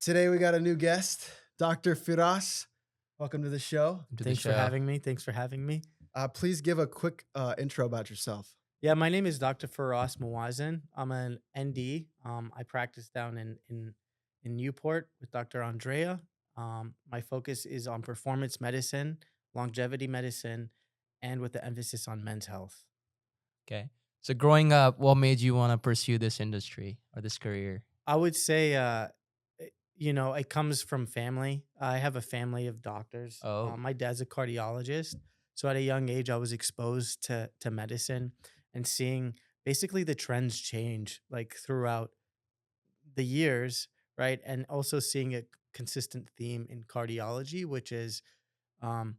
Today we got a new guest, Dr. Firas. Welcome to the show. To the Thanks for show. having me. Thanks for having me. Please give a quick intro about yourself. Yeah, my name is Dr. Firas Mouazzen. I'm an ND. I practice down in Newport with Dr. Andrea. My focus is on performance medicine, longevity medicine, and with the emphasis on men's health. Okay. So growing up, what made you want to pursue this industry or this career? I would say, it comes from family. I have a family of doctors. Oh, My dad's a cardiologist. So at a young age, I was exposed to medicine and seeing basically the trends change like throughout the years, right? And also seeing a consistent theme in cardiology, which is, um,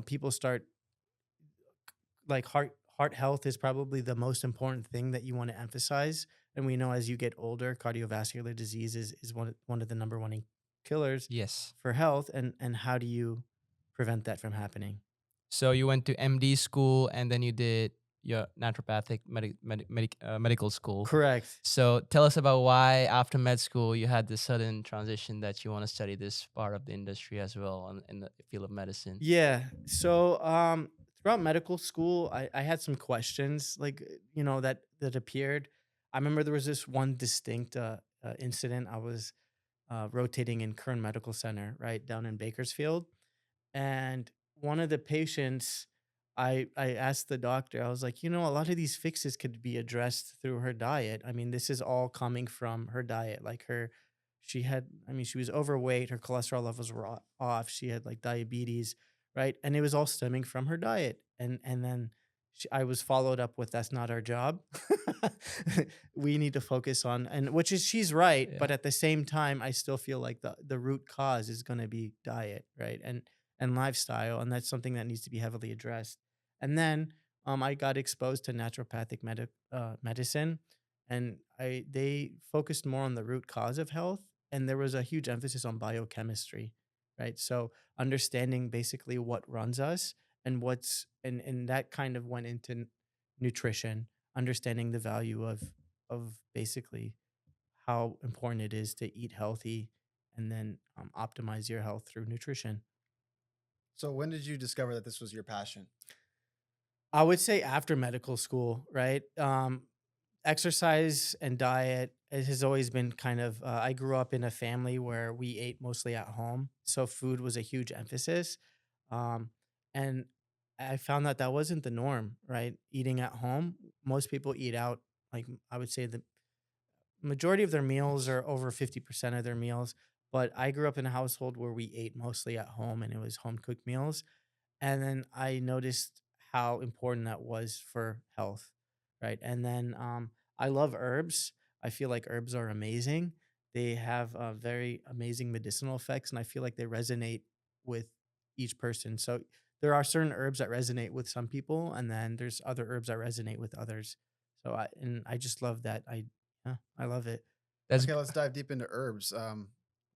people start like heart health is probably the most important thing that you want to emphasize. And we know as you get older, cardiovascular disease is one of the number one killers yes. for health. And how do you prevent that from happening? So you went to MD school and then you did your naturopathic medical school. Correct. So tell us about why after med school you had this sudden transition that you want to study this part of the industry as well in the field of medicine. Yeah. So throughout medical school, I had some questions that appeared. I remember there was this one distinct incident. I was rotating in Kern Medical Center, right down in Bakersfield, and one of the patients, I asked the doctor, I was like, a lot of these fixes could be addressed through her diet. I mean, this is all coming from her diet. Like she was overweight, her cholesterol levels were off, she had like diabetes, right? And it was all stemming from her diet. And then I was followed up with, that's not our job. We need to focus on, and which is, she's right. Yeah. But at the same time, I still feel like the root cause is going to be diet, right? And lifestyle, and that's something that needs to be heavily addressed. And then I got exposed to naturopathic medicine, and they focused more on the root cause of health, and there was a huge emphasis on biochemistry, right? So understanding basically what runs us and and that kind of went into nutrition, understanding the value of basically how important it is to eat healthy and then optimize your health through nutrition. So when did you discover that this was your passion? I would say after medical school, right? Exercise and diet it has always been kind of. I grew up in a family where we ate mostly at home, so food was a huge emphasis, um, and I found that that wasn't the norm, right? Eating at home, most people eat out. Like I would say, the majority of their meals are over 50% of their meals. But I grew up in a household where we ate mostly at home, and it was home cooked meals. And then I noticed how important that was for health, right? And then I love herbs. I feel like herbs are amazing. They have very amazing medicinal effects, and I feel like they resonate with each person. So there are certain herbs that resonate with some people, and then there's other herbs that resonate with others. So I just love that. Yeah, I love it. That's Okay, let's dive deep into herbs.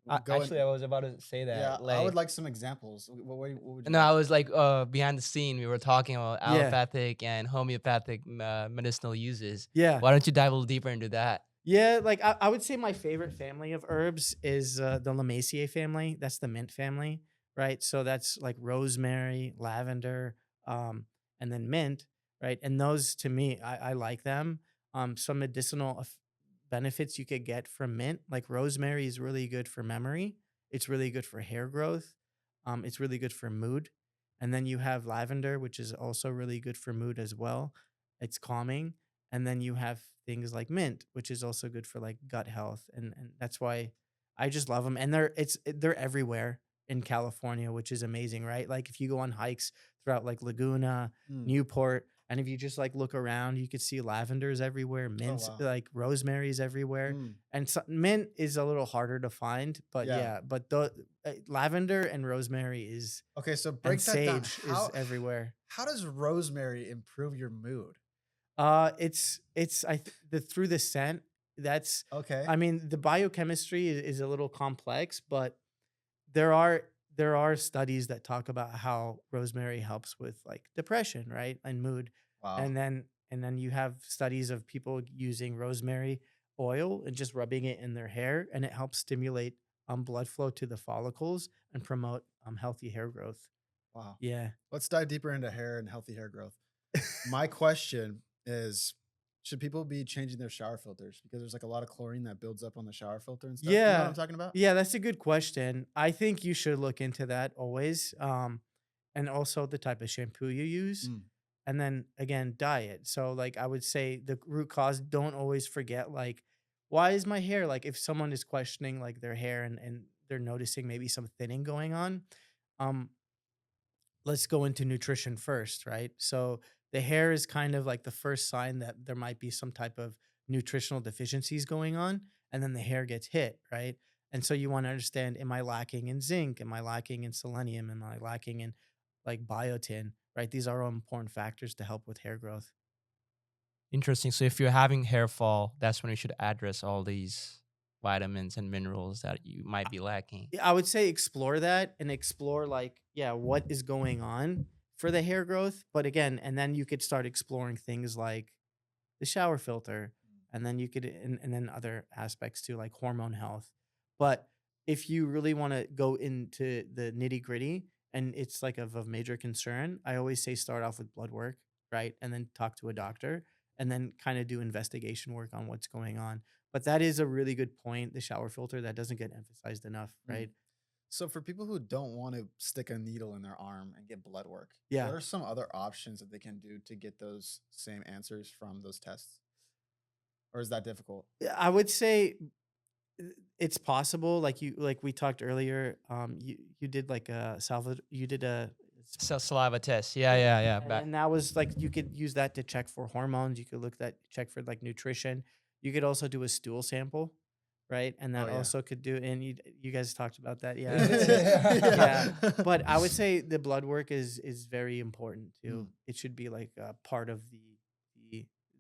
actually I was about to say that. Yeah, I would like some examples. What would you No, I like? was like behind the scene. We were talking about Yeah, allopathic and homeopathic medicinal uses. yeah. Why don't you dive a little deeper into that? Yeah, like I would say my favorite family of herbs is the Lamaceae family. That's the mint family, right? So that's like rosemary, lavender, and then mint, right? And those to me, I like them. Some medicinal benefits you could get from mint, like rosemary is really good for memory. It's really good for hair growth. It's really good for mood. And then you have lavender, which is also really good for mood as well. It's calming. And then you have things like mint, which is also good for like gut health, and that's why I just love them. And they're everywhere in California, which is amazing, right? Like if you go on hikes throughout like Laguna, Mm. Newport, and if you just like look around, you could see lavenders everywhere, Oh mints wow. like rosemary's everywhere, Mm. and mint is a little harder to find, but Yeah. yeah, but the lavender and rosemary is Okay, so and break that down. sage is everywhere. How does rosemary improve your mood? It's the through the scent. That's Okay. I mean, the biochemistry is a little complex, but there are there are studies that talk about how rosemary helps with like depression, right? And mood. Wow. And then you have studies of people using rosemary oil and just rubbing it in their hair, and it helps stimulate blood flow to the follicles and promote healthy hair growth. Wow. Yeah. Let's dive deeper into hair and healthy hair growth. My question is, should people be changing their shower filters? Because there's like a lot of chlorine that builds up on the shower filter and stuff. You know what I'm Yeah. talking about? Yeah, that's a good question. I think you should look into that always. And also the type of shampoo you use. Mm, And then again, diet. So like I would say the root cause, don't always forget like, why is my hair like if someone is questioning like their hair and they're noticing maybe some thinning going on, um, let's go into nutrition first, right? So the hair is kind of like the first sign that there might be some type of nutritional deficiencies going on, and then the hair gets hit, right? And so you want to understand, am I lacking in zinc? Am I lacking in selenium? Am I lacking in like biotin, right? These are all important factors to help with hair growth. Interesting. So if you're having hair fall, that's when you should address all these vitamins and minerals that you might be lacking. Yeah, I would say explore that and explore like, yeah, what is going on for the hair growth. But again, and then you could start exploring things like the shower filter, and then you could and then other aspects too, like hormone health. But if you really want to go into the nitty gritty and it's like of a major concern, I always say start off with blood work, right? And then talk to a doctor and then kind of do investigation work on what's going on. But that is a really good point, the shower filter, that doesn't get emphasized enough, mm. right? So for people who don't want to stick a needle in their arm and get blood work, Yeah. what are some other options that they can do to get those same answers from those tests? Or is that difficult? Yeah, I would say it's possible. Like we talked earlier, you did like a salva, you did a So saliva test. Yeah, yeah, yeah, yeah. and that was like you could use that to check for hormones. You could look that check for like nutrition. You could also do a stool sample, right? And Oh that yeah. also could do. And you guys talked about that, yeah. Yeah, Yeah. but I would say the blood work is very important too. Mm, It should be like a part of the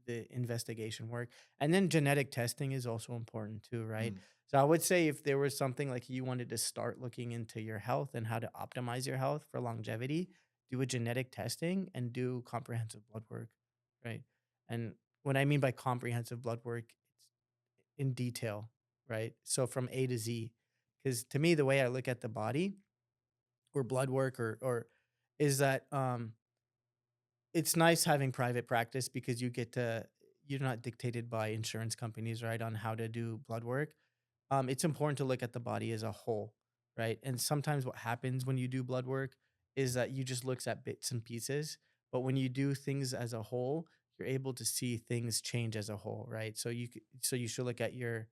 the investigation work, and then genetic testing is also important too, right? mm. So I would say if there was something like you wanted to start looking into your health and how to optimize your health for longevity, do a genetic testing and do comprehensive blood work, right? And what I mean by comprehensive blood work, it's in detail, right? So from A to Z, because to me, the way I look at the body or blood work or is that it's nice having private practice because you get to you're not dictated by insurance companies, right, on how to do blood work. It's important to look at the body as a whole, right? And sometimes what happens when you do blood work is that you just looks at bits and pieces, but when you do things as a whole, you're able to see things change as a whole, right? So you should look at your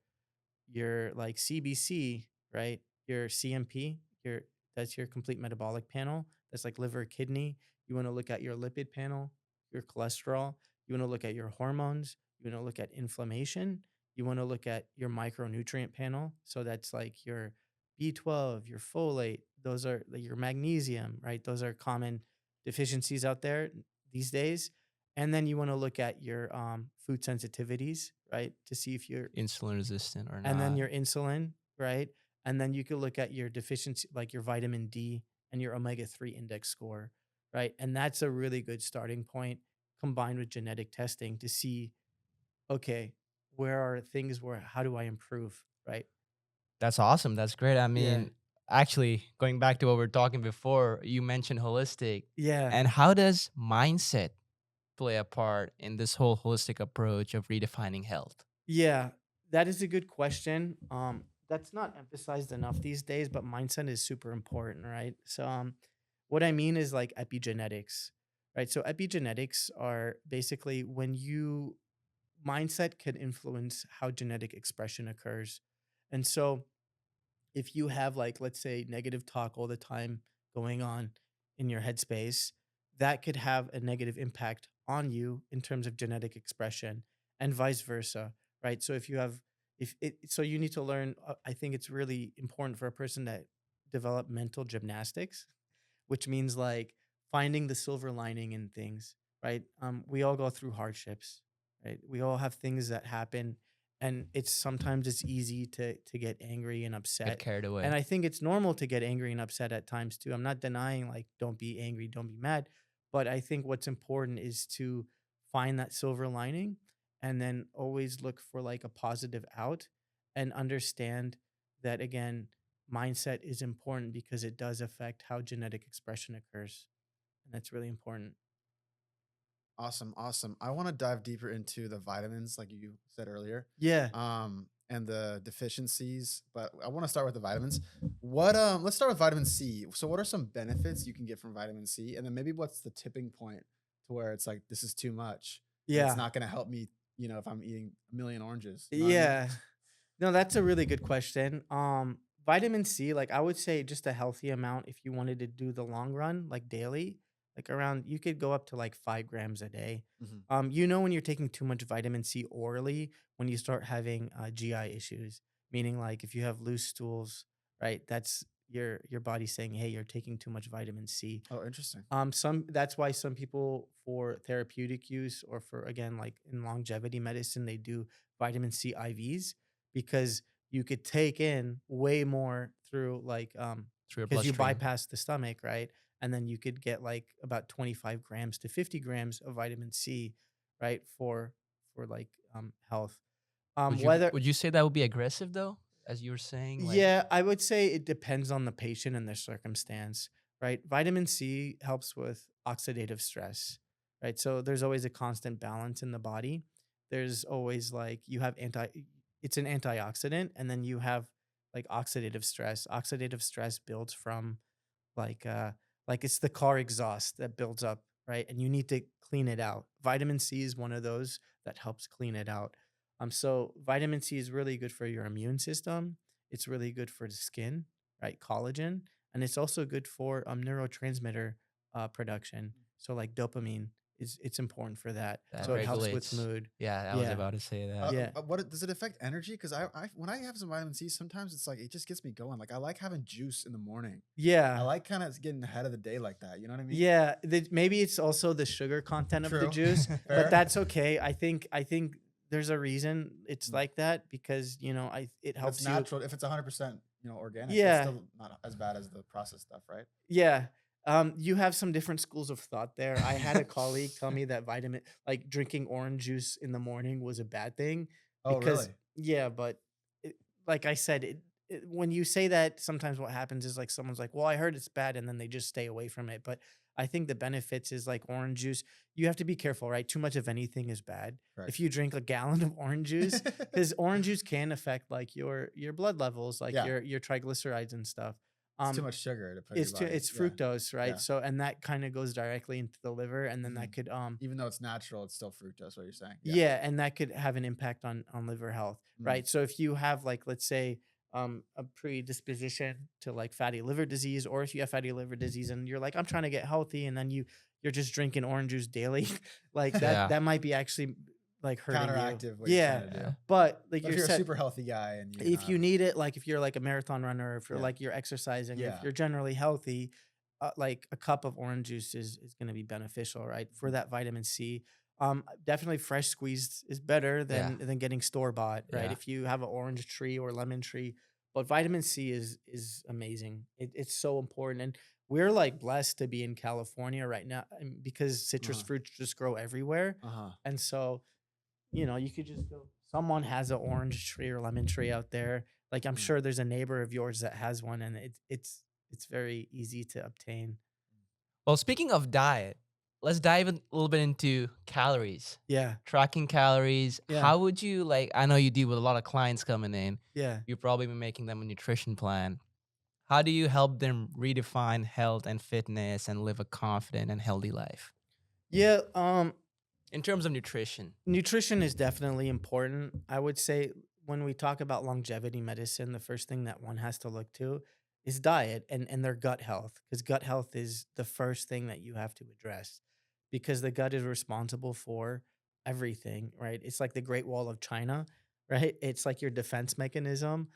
like CBC, right? Your CMP, your that's your complete metabolic panel. That's like liver, kidney. You want to look at your lipid panel, your cholesterol. You want to look at your hormones. You want to look at inflammation. You want to look at your micronutrient panel. So that's like your B12, your folate. Those are like your magnesium, right? Those are common deficiencies out there these days. And then you want to look at your food sensitivities, right? To see if you're Insulin resistant or and then not. your insulin, right? And then you could look at your deficiency, like your vitamin D and your omega-3 index score, right? And that's a really good starting point combined with genetic testing to see, okay, where are things where, how do I improve, right? That's awesome. That's great. I Yeah. mean, actually, going back to what we were talking before, you mentioned holistic. Yeah. And how does mindset play a part in this whole holistic approach of redefining health? Yeah. That is a good question. That's not emphasized enough these days, but mindset is super important, right? So, what I mean is like epigenetics, right? So, epigenetics are basically when you mindset can influence how genetic expression occurs. And so if you have like let's say negative talk all the time going on in your headspace, that could have a negative impact on you in terms of genetic expression and vice versa, right? So if you have if it so you need to learn I think it's really important for a person to develop mental gymnastics, which means like finding the silver lining in things, right? We all go through hardships, right? We all have things that happen, and sometimes it's easy to get angry and Get upset. carried And away. I think it's normal to get angry and upset at times too. I'm not denying like don't be angry, don't be mad, but I think what's important is to find that silver lining and then always look for like a positive out and understand that again mindset is important because it does affect how genetic expression occurs. And that's really important. Awesome, awesome. I want to dive deeper into the vitamins, like you said earlier, Yeah. and the deficiencies. But I want to start with the vitamins. Let's start with vitamin C. So, what are some benefits you can get from vitamin C, and then maybe what's the tipping point to where it's like this is too much, and it's Yeah. not going to help me, if I'm eating a million oranges. You know what I mean? Yeah. No, that's a really good question. Vitamin C, like I would say just a healthy amount if you wanted to do the long run, like daily, like around you could go up to like 5 grams a day. Mhm. When you're taking too much vitamin C orally, when you start having GI issues, meaning like if you have loose stools, right? That's your body saying, hey, you're taking too much vitamin C. Oh, interesting. Some That's why some people for therapeutic use or for again like in longevity medicine they do vitamin C IVs because you could take in way more through through your because you bloodstream. bypass the stomach, right? And then you could get like about 25 grams to 50 grams of vitamin C, right? For like health. Whether Would you say that would be aggressive though, as you were saying? Like, Yeah, I would say it depends on the patient and their circumstance, right? Vitamin C helps with oxidative stress, right? So there's always a constant balance in the body. There's always like you have it's an antioxidant, and then you have like oxidative stress. Oxidative stress builds from like uh like it's the car exhaust that builds up, right? And you need to clean it out. Vitamin C is one of those that helps clean it out. So vitamin C is really good for your immune system. It's really good for the skin, right? Collagen, and it's also good for neurotransmitter production. So like dopamine is it's important for that. that So it helps with regulates. mood. Yeah, I was Yeah. about to say that. Yeah. Does it affect energy? Because I when I have some vitamin C, sometimes it's like it just gets me going. Like I like having juice in the morning. I Yeah. like kind of getting ahead of the day like that. You know what I mean? Yeah, maybe it's also the sugar content of the True. juice, but Fair. that's okay. I think there's a reason it's Mm. like that because it If it's helps you. natural, if it's 100%, organic, that's Yeah, still not as bad as the processed stuff, right? yeah. You have some different schools of thought there. I had a colleague tell me that like drinking orange juice in the morning was a bad thing Oh, because, really? yeah, but like I said, when you say that, sometimes what happens is like someone's like, well, I heard it's bad, and then they just stay away from it. But I think the benefits is like orange juice. You have to be careful, right? Too much of anything is bad. Right. If you drink a gallon of orange juice, because orange juice can affect like your blood levels, like Yeah. your triglycerides and stuff. It's too Um, much sugar to put in your body. it's Yeah. fructose, right? Yeah. So and that kind of goes directly into the liver, and then that Mhm. could Even though it's natural, it's still fructose, what you're saying. Yeah. yeah, and that could have an impact on liver health, Mm. right? So if you have like let's say a predisposition to like fatty liver disease, or if you have fatty liver disease and you're like I'm trying to get healthy, and then you're just drinking orange juice daily, like Yeah. that might be actually like hurting you. Counteractive what you're Yeah, trying to Yeah. do. but like But if you're you're a set super healthy guy and you if have you need it, like if you're like a marathon runner, if you're Yeah. like you're exercising, if Yeah. you're generally healthy, like a cup of orange juice is going to be beneficial, right? For Mhm. that vitamin C. Definitely fresh squeezed is better Yeah. than getting store bought, right? Yeah. If you have an orange tree or lemon tree, but vitamin C is amazing. It's so important, and we're like blessed to be in California right now because citrus Uh-huh. fruits just grow everywhere, Uh-huh. and so you could just go. Someone has an orange tree or lemon tree out there. Like I'm Mm. sure there's a neighbor of yours that has one, and it's very easy to obtain. Well, speaking of diet, let's dive a little bit into calories. Yeah, Tracking calories. yeah, How would you like? I know you deal with a lot of clients coming in. yeah, You've probably been making them a nutrition plan. How do you help them redefine health and fitness and live a confident and healthy life yeah. in terms of nutrition? Nutrition is definitely important. I would say when we talk about longevity medicine, the first thing that one has to look to is diet and their gut health, because gut health is the first thing that you have to address because the gut is responsible for everything, right? It's like the Great Wall of China, right? It's like your defense mechanism.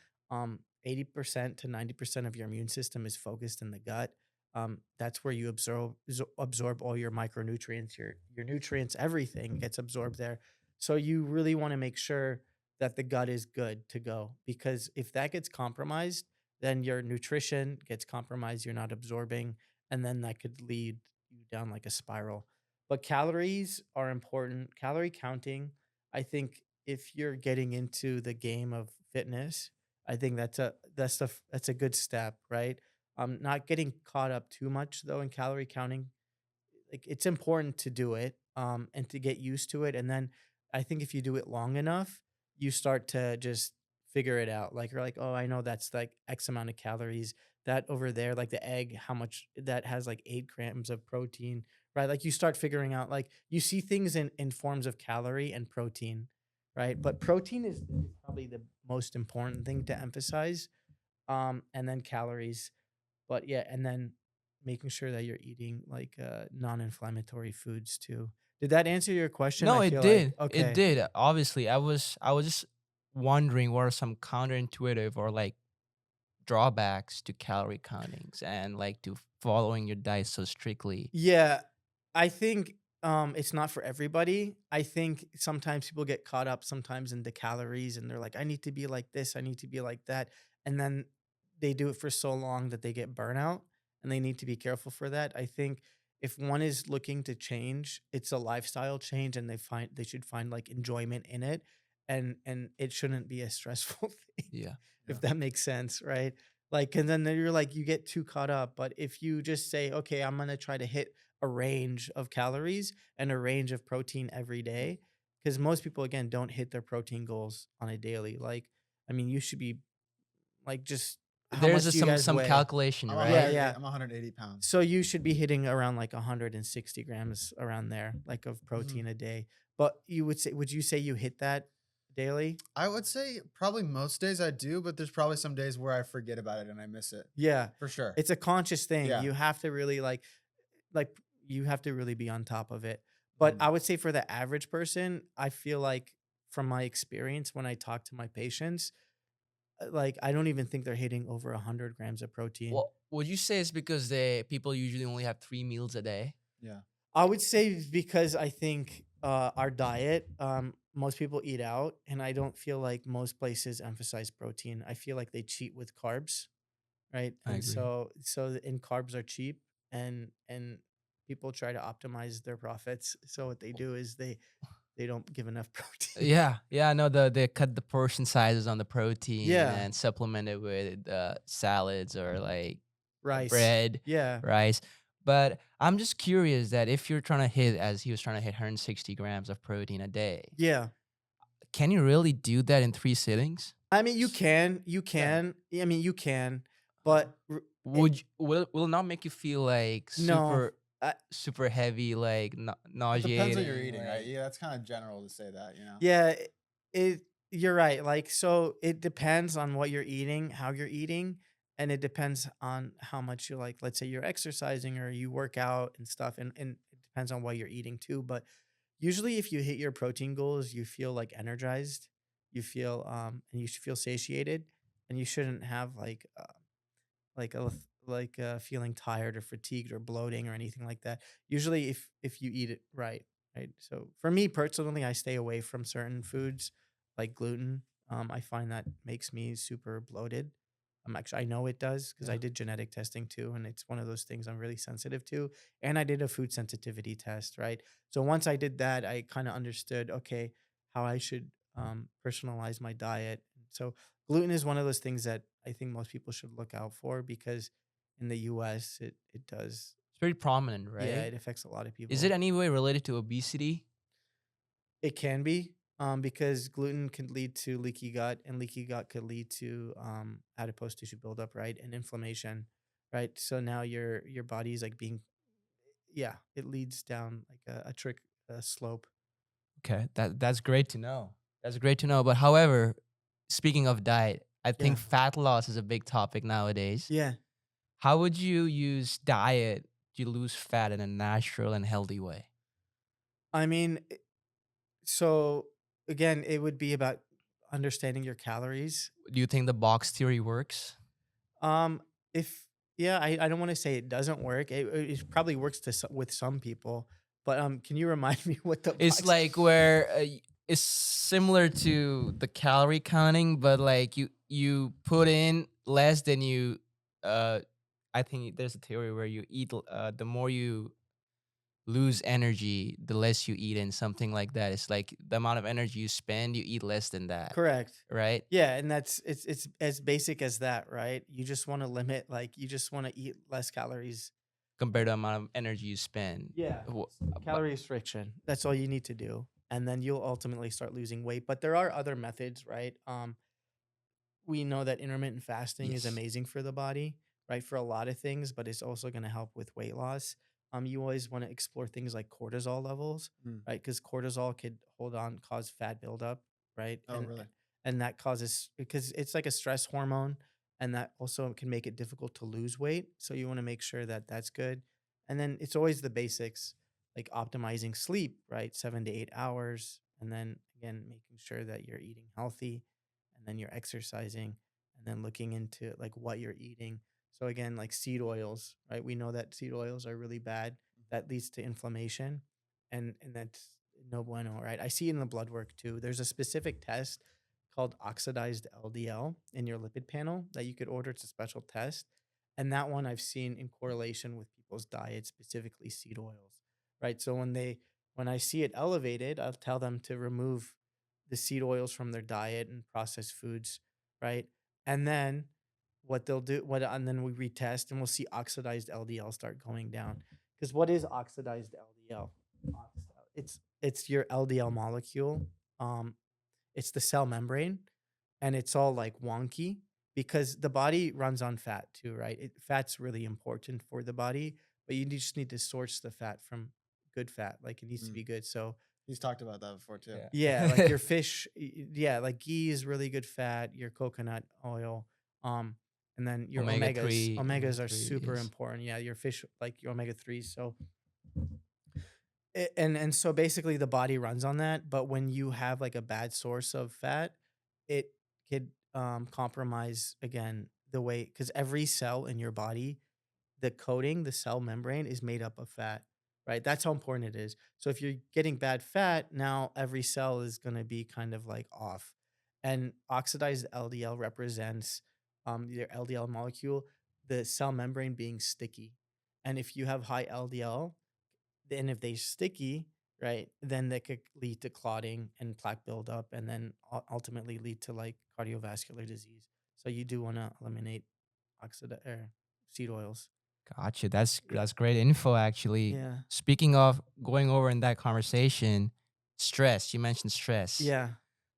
80% to 90% of your immune system is focused in the gut. That's where you absorb all your micronutrients, your nutrients, everything gets absorbed there. So you really want to make sure that the gut is good to go because if that gets compromised, then your nutrition gets compromised. You're not absorbing, and then that could lead you down like a spiral. But calories are important. Calorie counting, I think, if you're getting into the game of fitness, I think that's a good step, right? Not getting caught up too much though in calorie counting. Like it's important to do it and to get used to it, and then I think if you do it long enough you start to just figure it out. Like you're like, oh, I know that's like X amount of calories. That over there, like the egg, how much that has, like 8 grams of protein, right? Like you start figuring out, like you see things in forms of calorie and protein, right? But protein is probably the most important thing to emphasize, and then calories. But yeah, and then making sure that you're eating like non-inflammatory foods too. Did that answer your question? No, I it feel like did. It okay. did. Obviously, I was just wondering what are some counterintuitive or like drawbacks to calorie countings and like to following your diet so strictly. Yeah, I think it's not for everybody. I think sometimes people get caught up sometimes in the calories and they're like, I need to be like this, I need to be like that. And then they do it for so long that they get burnout, and they need to be careful for that. I think if one is looking to change, it's a lifestyle change, and they should find like enjoyment in it, and it shouldn't be a stressful thing, Yeah. if Yeah. that makes sense, right? Like, and then you're like, you get too caught up. But if you just say, okay, I'm going to try to hit a range of calories and a range of protein every day, because most people, again, don't hit their protein goals on a daily. Like, I mean, you should be like, just how There's much a, do you guys some weigh? calculation, I'm Yeah, right? 108. yeah. I'm 180 pounds. So you should be hitting around like 160 grams around there, like of Mhm. protein a day. But would you say you hit that daily? I would say probably most days I do, but there's probably some days where I forget about it and I miss it Yeah. for sure. It's a conscious thing. Yeah. You have to really like you have to really be on top of it. But Mhm. I would say for the average person, I feel like from my experience when I talk to my patients, like I don't even think they're hitting over 100 grams of protein. Well, would you say it's because the people usually only have 3 meals a day? Yeah. I would say because I think our diet, most people eat out, and I don't feel like most places emphasize protein. I feel like they cheat with carbs, right? I And agree. and carbs are cheap, and people try to optimize their profits. So what they do is they don't give enough protein. Yeah, yeah, I know they cut the portion sizes on the protein Yeah, and supplement it with salads or like rice. bread, Yeah, rice. But I'm just curious that if you're trying to hit, as he was trying to hit 160 grams of protein a day, yeah. can you really do that in 3 sittings? I mean, you S- can, you Yeah. can. I mean, you can, Uh-huh. but it Will it not make you feel like no. super heavy, like It depends what you're nauseating, eating, right? like Yeah, that's kind of general to say that, you know? Yeah, you're right. Like, so it depends on what you're eating, how you're eating, and it depends on how much you like. Let's say you're exercising or you work out and stuff, and it depends on what you're eating too. But usually, if you hit your protein goals, you feel like energized, you feel and you should feel satiated, and you shouldn't have like a feeling tired or fatigued or bloating or anything like that. Usually, if you eat it right, right. So for me personally, I stay away from certain foods like gluten. I find that makes me super bloated. I know it does because I Yeah. did genetic testing too, and it's one of those things I'm really sensitive to. And I did a food sensitivity test, right? So once I did that, I kind of understood, okay, how I should personalize my diet. So gluten is one of those things that I think most people should look out for, because in the US it does, it's very prominent, yeah, right? it affects a lot of Is it people. any way related to obesity? It can be because gluten can lead to leaky gut, and leaky gut could lead to adipose tissue buildup, right? And inflammation, right? So now your body is like being, yeah, it leads down like a trick a slope. Okay, that's great to know. That's great to know. But however, speaking of diet, I think Yeah. fat loss is a big topic nowadays. Yeah. How would you use diet to lose fat in a natural and healthy way? I mean, so again, it would be about understanding your calories. Do you think the box theory works? Um, if yeah, I don't want to say it doesn't work. It probably works with some people, but can you remind me what the It's box? like where it's similar to the calorie counting, but like you put in less than you. Uh, I think there's a theory where you eat the more you lose energy the less you eat and something like that. It's like the amount of energy you spend, you eat less than that, Correct. right? Yeah, and it's as basic as that, right? You just want to limit, like you just want to eat less calories. Compared to the amount of energy you spend. Yeah, But calorie restriction. That's all you need to do, and then you'll ultimately start losing weight. But there are other methods, right? We know that intermittent fasting is yes, amazing for the body, right? For a lot of things, but it's also going to help with weight loss. You always want to explore things like cortisol levels, Mm. right? Because cortisol could cause fat buildup, right? Oh, really? And that causes, because it's like a stress hormone, and that also can make it difficult to lose weight. So you want to make sure that that's good. And then it's always the basics, like optimizing sleep, right? 7 to 8 hours, and then again making sure that you're eating healthy, and then you're exercising, and then looking into like what you're eating. So again, like seed oils, right? We know that seed oils are really bad. That leads to inflammation, and that's no bueno, right? I see it in the blood work too. There's a specific test called oxidized LDL in your lipid panel that you could order. It's a special test. And that one I've seen in correlation with people's diet, specifically seed oils, right? So when I see it elevated, I'll tell them to remove the seed oils from their diet and processed foods, right? And then and then we retest and we'll see oxidized LDL start going down. Because what is oxidized LDL? It's your LDL molecule. Um, it's the cell membrane, and it's all like wonky because the body runs on fat too, right? Fat's really important for the body, but you just need to source the fat from good fat. Like it needs to Mm. be good. So He's talked about that before too. yeah, like your fish, yeah, like ghee is really good fat, your coconut oil, um, and then your omega omegas. three, omega Omegas are three, super yes. important. Yeah, your fish, like your omega 3s. So and so basically the body runs on that, but when you have like a bad source of fat, it could compromise again the way, because every cell in your body, the coating, the cell membrane is made up of fat, right? That's how important it is. So if you're getting bad fat, now every cell is going to be kind of like off. And oxidized LDL represents your LDL molecule, the cell membrane being sticky. And if you have high LDL, then if they're sticky, right, then that could lead to clotting and plaque buildup, and then ultimately lead to like cardiovascular disease. So you do want to eliminate seed oils. Gotcha. That's Yeah. that's great info actually. Yeah. Speaking of going over in that conversation, stress. You mentioned stress. Yeah.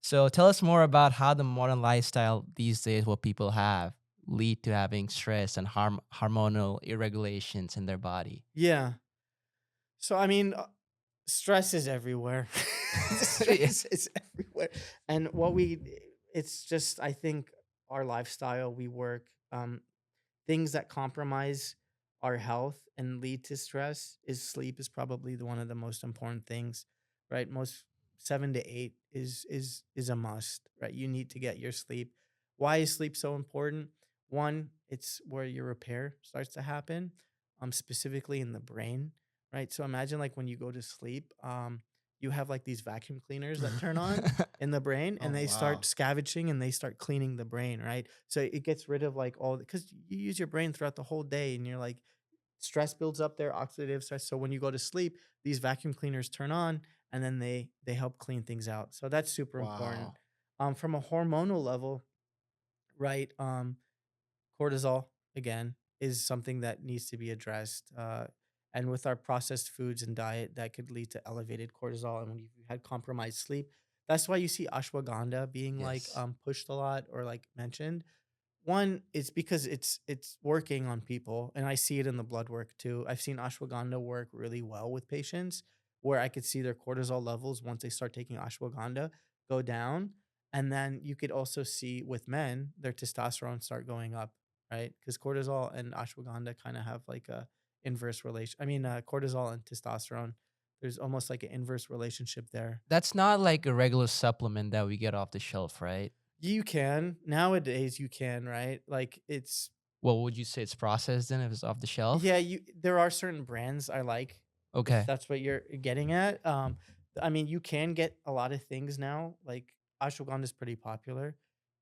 So tell us more about how the modern lifestyle these days, what people have, lead to having stress and hormonal irregulations in their body. Yeah. So I mean, stress is everywhere. Yeah. Stress is everywhere. And it's just, I think our lifestyle, we work, things that compromise our health and lead to stress is sleep is probably one of the most important things, right? Most 7 to 8 is a must, right? You need to get your sleep. Why is sleep so important? One, it's where your repair starts to happen, specifically in the brain, right? So imagine like when you go to sleep, you have like these vacuum cleaners that turn on in the brain, Oh, and they start wow. scavenging and they start cleaning the brain, right? So it gets rid of like all, because you use your brain throughout the whole day, and you're like, stress builds up there, oxidative stress. So when you go to sleep, these vacuum cleaners turn on, and then they help clean things out. So that's super important. Wow. From a hormonal level, right? Cortisol again is something that needs to be addressed. And with our processed foods and diet, that could lead to elevated cortisol. And when you've had compromised sleep, that's why you see ashwagandha being like Yes. pushed a lot or like mentioned. One, it's because it's working on people, and I see it in the blood work too. I've seen ashwagandha work really well with patients, where I could see their cortisol levels once they start taking ashwagandha go down, and then you could also see with men their testosterone start going up, right? Because cortisol and ashwagandha kind of have like a inverse relation. I mean, cortisol and testosterone, there's almost like an inverse relationship there. That's not like a regular supplement that we get off the shelf, right? You can nowadays, you can, right? Like it's Well, would you say it's processed then if it's off the shelf? Yeah, there are certain brands I like, if Okay. that's what you're getting at. I mean, you can get a lot of things now. Like ashwagandha is pretty popular.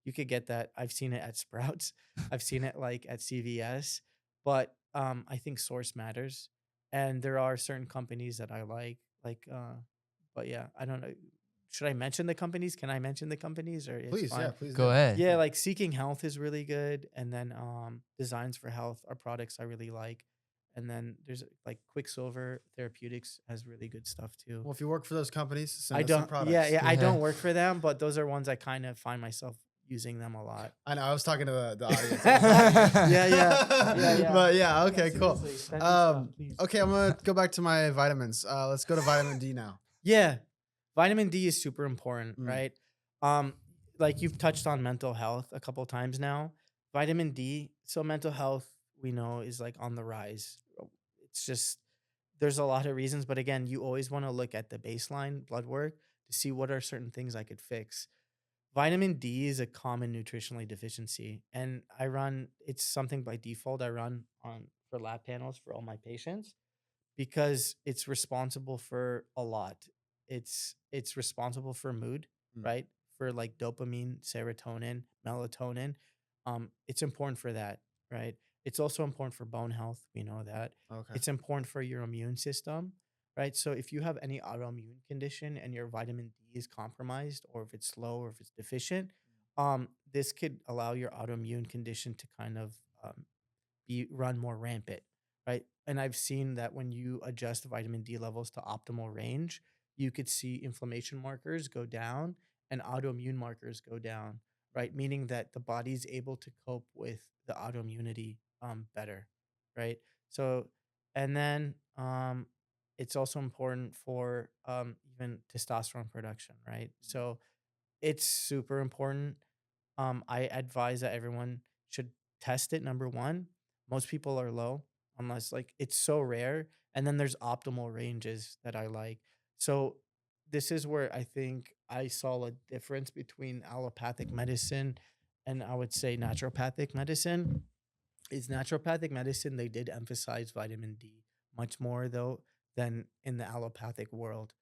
You could get that. I've seen it at Sprouts. I've seen it like at CVS. But I think source matters. And there are certain companies that I like, but yeah, I don't know. Should I mention the companies? Can I mention the companies, or it's Please, yeah, fine? please Go do. ahead. Yeah, like Seeking Health is really good, and then Designs for Health are products I really like, and then there's like Quicksilver Therapeutics has really good stuff too. Well, if you work for those companies, send I us some don't, yeah, products. yeah, I Yeah. don't work for them, but those are ones I kind of find myself using them a lot. I know I was talking to the audience. I wasn't talking to you. Yeah, yeah. But yeah, Yeah, okay, cool. seriously, send me stuff, Um, please. okay, I'm gonna go back to my vitamins. Let's go to vitamin D now. Yeah, vitamin D is super important, Mm, right? Um, like you've touched on mental health a couple times now. Vitamin D, so mental health we know is like on the rise. It's just there's a lot of reasons, but again, you always want to look at the baseline blood work to see what are certain things I could fix. Vitamin D is a common nutritionally deficiency, and it's something by default I run on for lab panels for all my patients because it's responsible for a lot. It's responsible for mood, mm, right? For like dopamine, serotonin, melatonin. It's important for that, right? It's also important for bone health. We know that. okay. It's important for your immune system, right? So if you have any autoimmune condition and your vitamin D is compromised, or if it's low, or if it's deficient, this could allow your autoimmune condition to kind of be run more rampant, right? And I've seen that when you adjust vitamin D levels to optimal range, you could see inflammation markers go down and autoimmune markers go down, right? Meaning that the body's able to cope with the autoimmunity better, right? So, and then it's also important for even testosterone production, right? So it's super important. I advise that everyone should test it. Number one, most people are low unless like it's so rare. And then there's optimal ranges that I like. So this is where I think I saw a difference between allopathic medicine and I would say naturopathic medicine. Is naturopathic medicine, they did emphasize vitamin D much more though than in the allopathic world.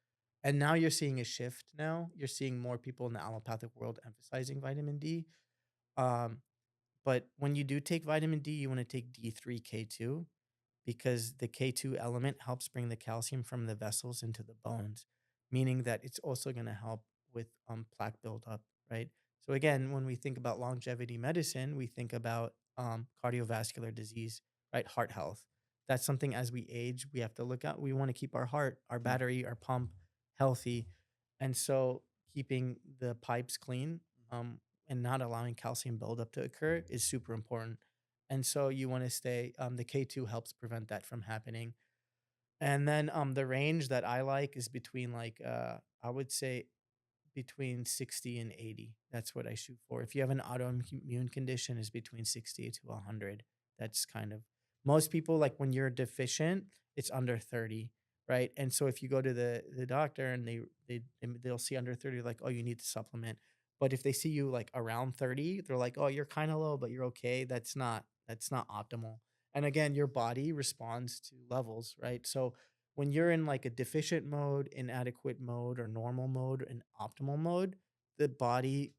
And now you're seeing a shift now. You're seeing more people in the allopathic world emphasizing vitamin D. Um, but when you do take vitamin D, you want to take D3 K2 because the K2 element helps bring the calcium from the vessels into the bones, meaning that it's also going to help with plaque buildup, right? So, again, when we think about longevity medicine, we think about cardiovascular disease, right? Heart health. That's something as we age, we have to look at. We want to keep our heart, our Mm, battery, our pump healthy. And so, keeping the pipes clean and not allowing calcium buildup to occur is super important. And so you want to stay, the K2 helps prevent that from happening. And then the range that I like is between like I would say between 60 and 80. That's what I shoot for. If you have an autoimmune condition, is between 60 to 100. That's kind of most people like when you're deficient, it's under 30, right? And so if you go to the doctor and they'll see under 30 like, "Oh, you need to supplement." But if they see you like around 30, they're like, "Oh, you're kind of low, but you're okay." That's not optimal. And again, your body responds to levels, right? So when you're in like a deficient mode, inadequate mode, or normal mode and optimal mode, the body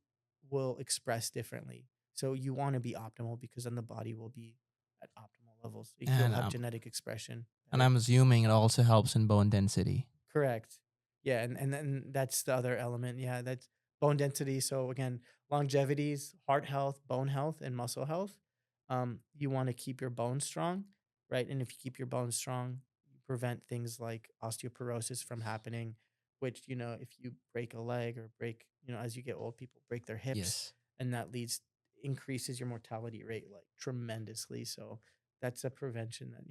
will express differently. So you want to be optimal because then the body will be at optimal levels. You'll and have um, genetic expression and better. I'm assuming it also helps in bone density. Correct. Yeah, and then that's the other element. Yeah, that's bone density. So again, longevities, heart health, bone health, and muscle health. You want to keep your bones strong, right? And if you keep your bones strong, you prevent things like osteoporosis from happening. Which if you break a leg or break, as you get old, people break their hips, Yes. and that leads increases your mortality rate like tremendously. So that's a prevention that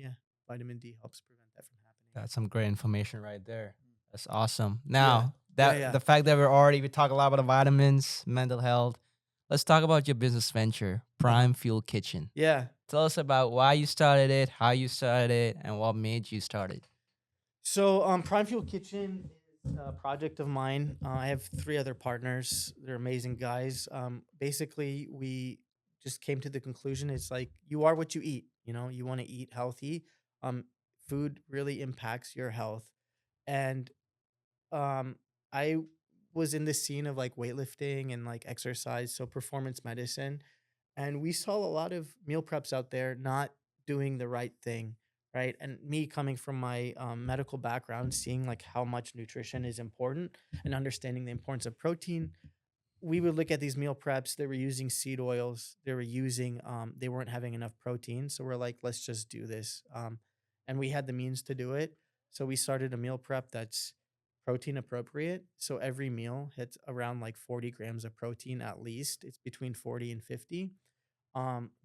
vitamin D helps prevent that from happening. That's some great information right there. That's awesome. Yeah. Now, Yeah, that yeah. the fact that we talk a lot about the vitamins, mental health. Let's talk about your business venture, Uh-huh. Prime Fuel Kitchen. Yeah. Tell us about why you started it, how you started it, and what made you start it. So, Prime Fuel Kitchen is a project of mine. I have three other partners. They're amazing guys. Basically, we just came to the conclusion it's like you are what you eat. You want to eat healthy. Um, Food really impacts your health. And I was in the scene of like weightlifting and like exercise, so performance medicine. And we saw a lot of meal preps out there not doing the right thing, right? And me coming from my medical background, seeing like how much nutrition is important and understanding the importance of protein, we would look at these meal preps. They were using seed oils. They were using, they weren't having enough protein. So we're like, let's just do this. And we had the means to do it. So we started a meal prep that's protein appropriate. So every meal hits around like 40 grams of protein at least. It's between 40 and 50.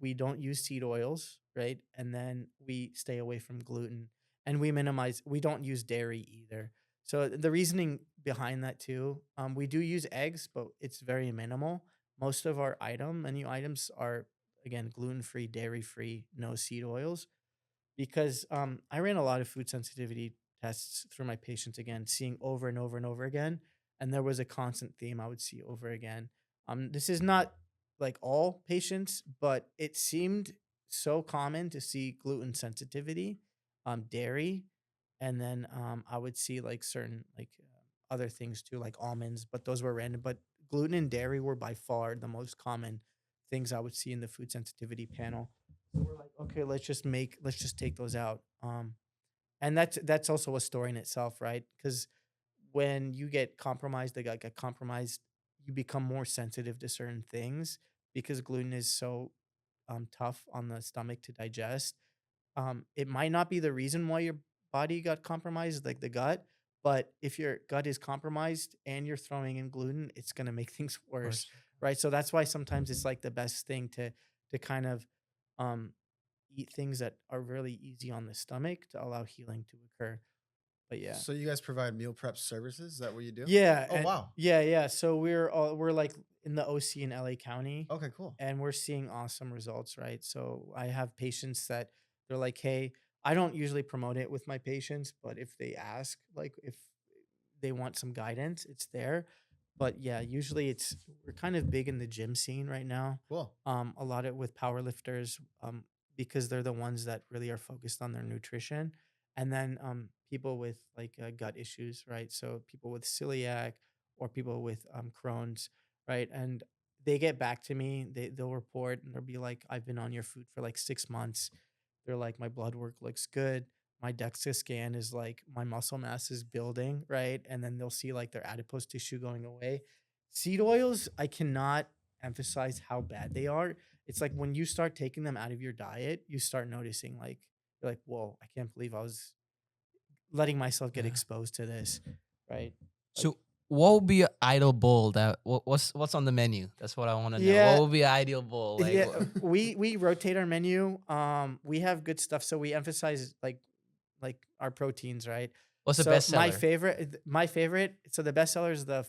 We don't use seed oils, right? And then we stay away from gluten and we don't use dairy either. So the reasoning behind that too, we do use eggs, but it's very minimal. Most of our menu items are again gluten free, dairy free, no seed oils because I ran a lot of food sensitivity tests through my patients again, seeing over and over and over again. And there was a constant theme I would see over again. This is not like all patients, but it seemed so common to see gluten sensitivity, dairy, and then I would see like certain like other things too, like almonds, but those were random. But gluten and dairy were by far the most common things I would see in the food sensitivity panel. So we're like, okay, let's just take those out. And that's also a story in itself, right? Because when you get compromised, the gut get compromised, you become more sensitive to certain things because gluten is so tough on the stomach to digest. It might not be the reason why your body got compromised, like the gut, but if your gut is compromised and you're throwing in gluten, it's gonna make things worse, Worse. right? So that's why sometimes it's like the best thing to kind of um eat things that are really easy on the stomach to allow healing to occur. But yeah. So you guys provide meal prep services? Is that what you do? Yeah, Oh and wow. yeah. So we're like in the OC in LA County, Okay, cool. and we're seeing awesome results, right? So I have patients that they're like, "Hey, I don't usually promote it with my patients, but if they ask, like if they want some guidance, it's there." But yeah, usually we're kind of big in the gym scene right now. Cool. A lot of with power lifters, because they're the ones that really are focused on their nutrition, and then people with like gut issues, right? So people with celiac or people with Crohn's, right? And they get back to me. They'll report and they'll be like, "I've been on your food for like 6 months." They're like, "My blood work looks good. My DEXA scan is like my muscle mass is building, right?" And then they'll see like their adipose tissue going away. Seed oils, I cannot emphasize how bad they are. It's like when you start taking them out of your diet, you start noticing like you're like, "Whoa, I can't believe I was letting myself get Yeah. exposed to this." Right? Like So what would be an ideal bowl that what's on the menu? That's what I want to know. What yeah, would be an ideal bowl? Like yeah, we rotate our menu. We have good stuff, so we emphasize like our proteins, right? what's the So best seller? my favorite. So the best seller is the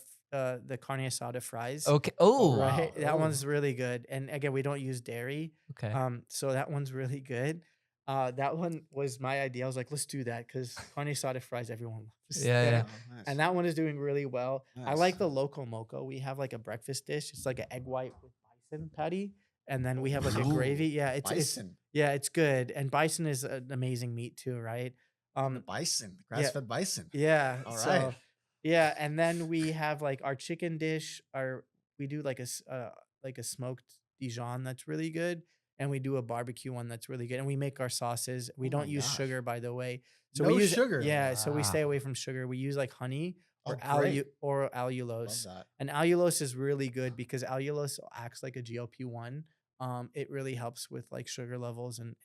carne asada fries, Okay. Oh Oh, wow. right? That Oh. one's really good. And again, we don't use dairy, okay. so that one's really good. That one was my idea. I was like, let's do that because carne asada fries, everyone loves. Yeah, yeah. Yeah. Oh, And nice. that one is doing really well. I Nice. like the loco moco. We have like a breakfast dish. It's like an egg white with bison patty, and then we have like a gravy. Ooh, Yeah, it's bison. yeah, it's good. And bison is an amazing meat too, right? And the Um, bison, yeah, grass-fed bison. yeah. All right. So yeah, and then we have like our chicken dish. We do like a smoked Dijon that's really good, and we do a barbecue one that's really good. And we make our sauces. We Oh my don't use gosh. sugar, by the way. So we No use sugar. yeah. So we stay Wow. away from sugar. We use like honey Oh, great. or Love allulose. that. And allulose is really good because allulose acts like a GLP-1. It really helps with like sugar levels, and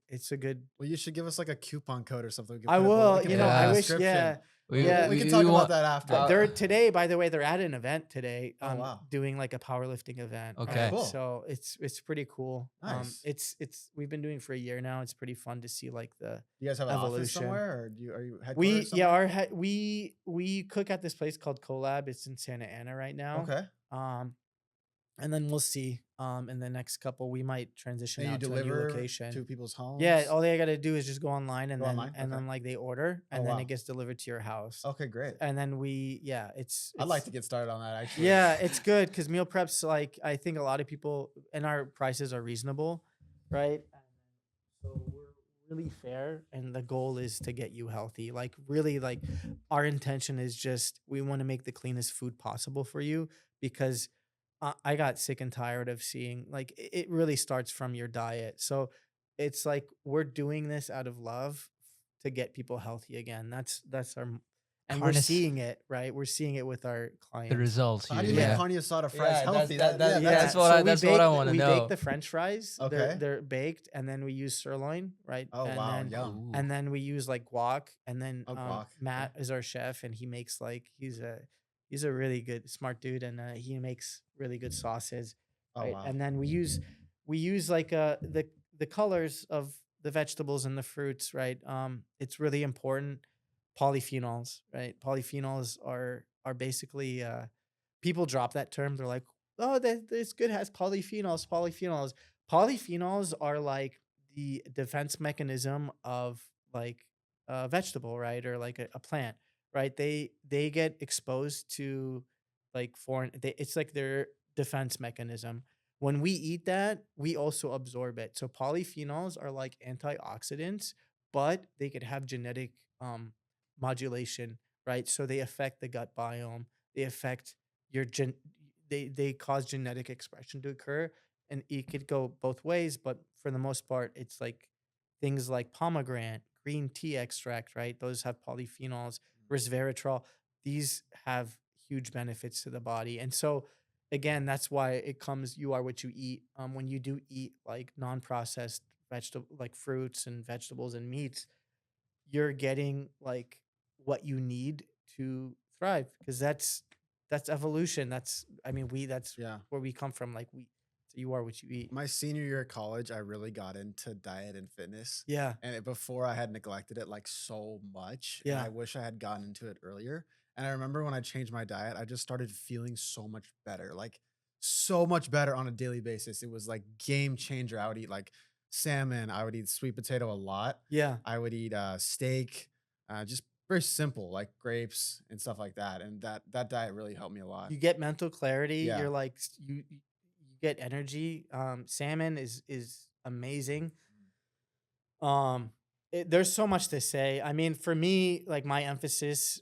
it's a good. Well, you should give us like a coupon code or something. We can I put it below. We will. can You put know, it in the I Yeah. wish. description. Yeah, We yeah. We can talk we about want that after. They're uh, today, by the way, they're at an event today, Oh wow. doing like a powerlifting event, Oh, okay. right? cool. So it's pretty cool. Nice. It's we've been doing it for a year now. It's pretty fun to see like the You guys have an office evolution. somewhere, or are you headquartered We yeah, somewhere? we cook at this place called Collab. It's in Santa Ana right now. Okay. Um, and then we'll see. In the next couple, we might transition And you out to a new deliver location. to people's Yeah, homes? all they gotta do is just go online Go online? and Okay. then like they order Oh and then it wow. gets delivered to your house. Okay, great. And then I'd like it's to get started on that actually. yeah, it's good because meal preps, like I think a lot of people and our prices are reasonable, right? And so we're really fair, and the goal is to get you healthy. Like really, like our intention is just we want to make the cleanest food possible for you because I got sick and tired of seeing like it really starts from your diet. So it's like we're doing this out of love to get people healthy again. That's our and we're Harness seeing it, right? We're seeing it with our the clients. results So how here. do you make Yeah. Yeah. carne asada fries Yeah, healthy? Yeah, that's Yeah, what I so that's what I want to we bake know. the French fries. okay. They're baked, and then we use sirloin, right? Oh wow, yum. Ooh. And then we use like guac, and then Oh guac. Okay. Matt is our chef, and he makes like he's a really good smart dude, and he makes really good sauces, Oh right? wow. And then we use like the colors of the vegetables and the fruits, right? It's really important. Polyphenols, right? Polyphenols are basically people drop that term. They're like, oh, this good has polyphenols, polyphenols. Polyphenols are like the defense mechanism of like a vegetable, right? Or like a plant, right? They get exposed to like it's like their defense mechanism. When we eat that, we also absorb it. So polyphenols are like antioxidants, but they could have genetic modulation, right? So they affect the gut biome. They affect your they cause genetic expression to occur, and it could go both ways, but for the most part it's like things like pomegranate, green tea extract, right? Those have polyphenols, resveratrol. These have huge benefits to the body. And so again, that's why it comes, you are what you eat. When you do eat like non-processed vegetable, like fruits and vegetables and meats, you're getting like what you need to thrive, because that's evolution. That's, I mean, that's Yeah. where we come from. Like so you are what you eat. My senior year of college, I really got into diet and fitness. Yeah. And before I had neglected it like so much. And Yeah. I wish I had gotten into it earlier. And I remember when I changed my diet, I just started feeling so much better, like so much better on a daily basis. It was like game changer. I would eat like salmon. I would eat sweet potato a lot. Yeah. I would eat steak, just very simple, like grapes and stuff like that. And that diet really helped me a lot. You get mental clarity. Yeah. You're like you get energy. Salmon is amazing. There's so much to say. I mean, for me, like my emphasis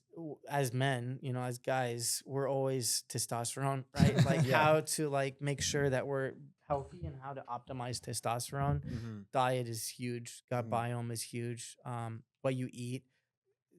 as men, you know, as guys, we're always testosterone, right? Like Yeah. how to like make sure that we're healthy and how to optimize testosterone. Mhm. Diet is huge. Gut Mhm. biome is huge. What you eat,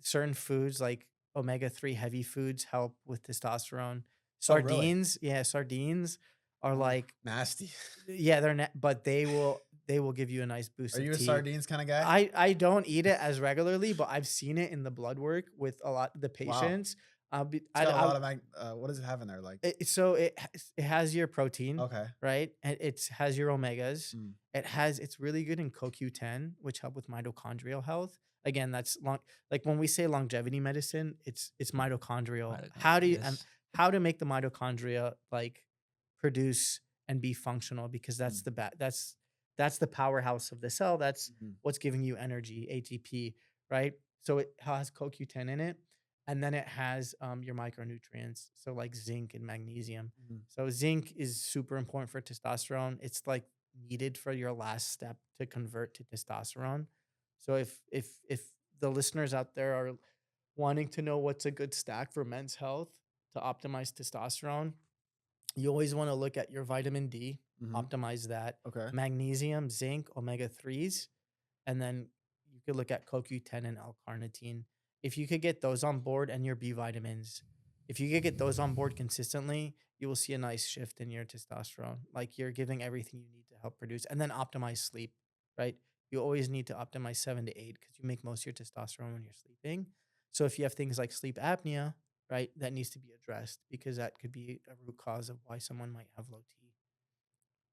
certain foods like omega-3 heavy foods help with testosterone. Oh, really? Sardines, yeah, sardines are Ooh, like, nasty. yeah, but they will give you a nice boost Are of you a T. sardines kind of guy? I don't eat it as regularly, but I've seen it in the blood work with a lot of the Wow. patients. It's got a lot of what does it have in there? Like So it has your protein, okay. right? And it has your omegas. Mm. It's really good in CoQ10, which help with mitochondrial health. Again, that's like when we say longevity medicine, it's mitochondrial. How do you Yes. how to make the mitochondria like produce and be functional, because that's that's the powerhouse of the cell. That's Mhm. what's giving you energy, ATP, right? So it has CoQ10 in it, and then it has your micronutrients, so like zinc and magnesium. Mhm. So zinc is super important for testosterone. It's like needed for your last step to convert to testosterone. So if the listeners out there are wanting to know what's a good stack for men's health to optimize testosterone, you always want to look at your vitamin D, Mhm. optimize that, Okay. magnesium, zinc, omega-3s, and then you could look at CoQ10 and L-carnitine. If you could get those on board, and your B vitamins, if you could get those on board consistently, you will see a nice shift in your testosterone. Like you're giving everything you need to help produce, and then optimize sleep, right? You always need to optimize 7 to 8, because you make most of your testosterone when you're sleeping. So if you have things like sleep apnea, right, that needs to be addressed, because that could be a root cause of why someone might have low T.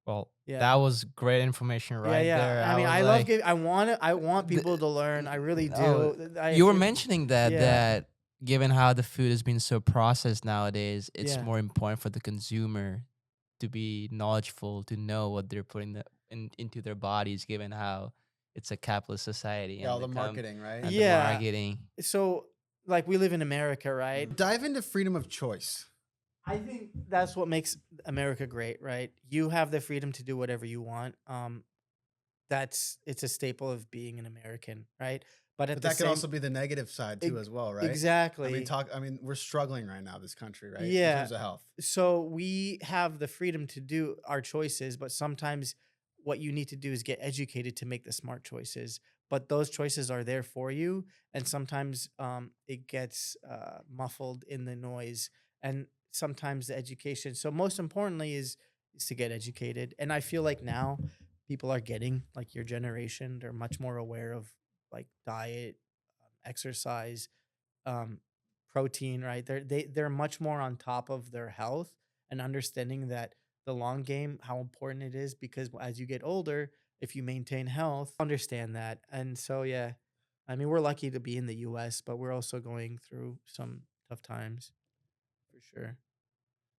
Well, Yeah. that was great information Yeah, right yeah. there. I mean, was I love like, giving. I want people to learn. I really oh, do. you were If mentioning that Yeah. given how the food has been so processed nowadays, it's Yeah. more important for the consumer to be knowledgeable, to know what they're putting into their bodies, given how it's a capitalist society Yeah, all and the marketing, right? and the Yeah. marketing. So, like, we live in America, right? Dive into freedom of choice. I think that's what makes America great, right? You have the freedom to do whatever you want. It's a staple of being an American, right? But at But the that could same, also be the negative side too, as well, right? exactly. I mean, we're struggling right now, this country, right? In Yeah. terms of health. So we have the freedom to do our choices, but sometimes what you need to do is get educated to make the smart choices. But those choices are there for you, and sometimes it gets muffled in the noise, and sometimes the education. So most importantly is to get educated, and I feel like now people are getting, like your generation, they're much more aware of like diet, exercise, um, protein, right? They're much more on top of their health and understanding that the long game, how important it is, because as you get older, if you maintain health, understand that. And so yeah, I mean we're lucky to be in the US, but we're also going through some tough times for sure.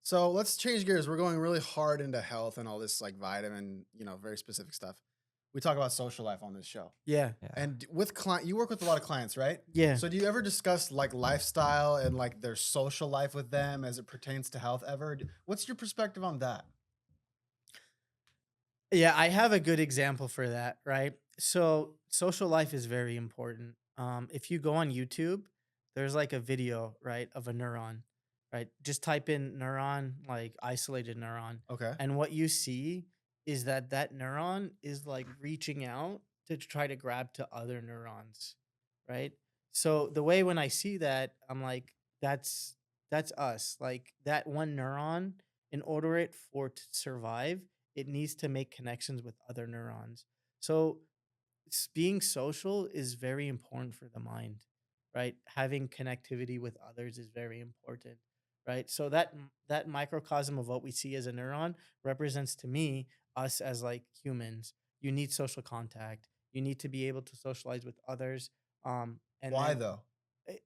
So let's change gears. We're going really hard into health and all this like vitamin, very specific stuff. We talk about social life on this show. Yeah. Yeah. And with you work with a lot of clients, right? Yeah. So do you ever discuss like lifestyle and like their social life with them as it pertains to health ever? What's your perspective on that? Yeah, I have a good example for that, right? So social life is very important. If you go on YouTube, there's like a video, right, of a neuron, right? Just type in neuron, like isolated neuron, Okay. and what you see is that that neuron is like reaching out to try to grab to other neurons, right? So the way when I see that, I'm like, that's us. Like that one neuron, in order it for to survive, it needs to make connections with other neurons. So being social is very important for the mind, right? Having connectivity with others is very important, right? So that microcosm of what we see as a neuron represents to me us as like humans. You need social contact. You need to be able to socialize with others. And Why then though?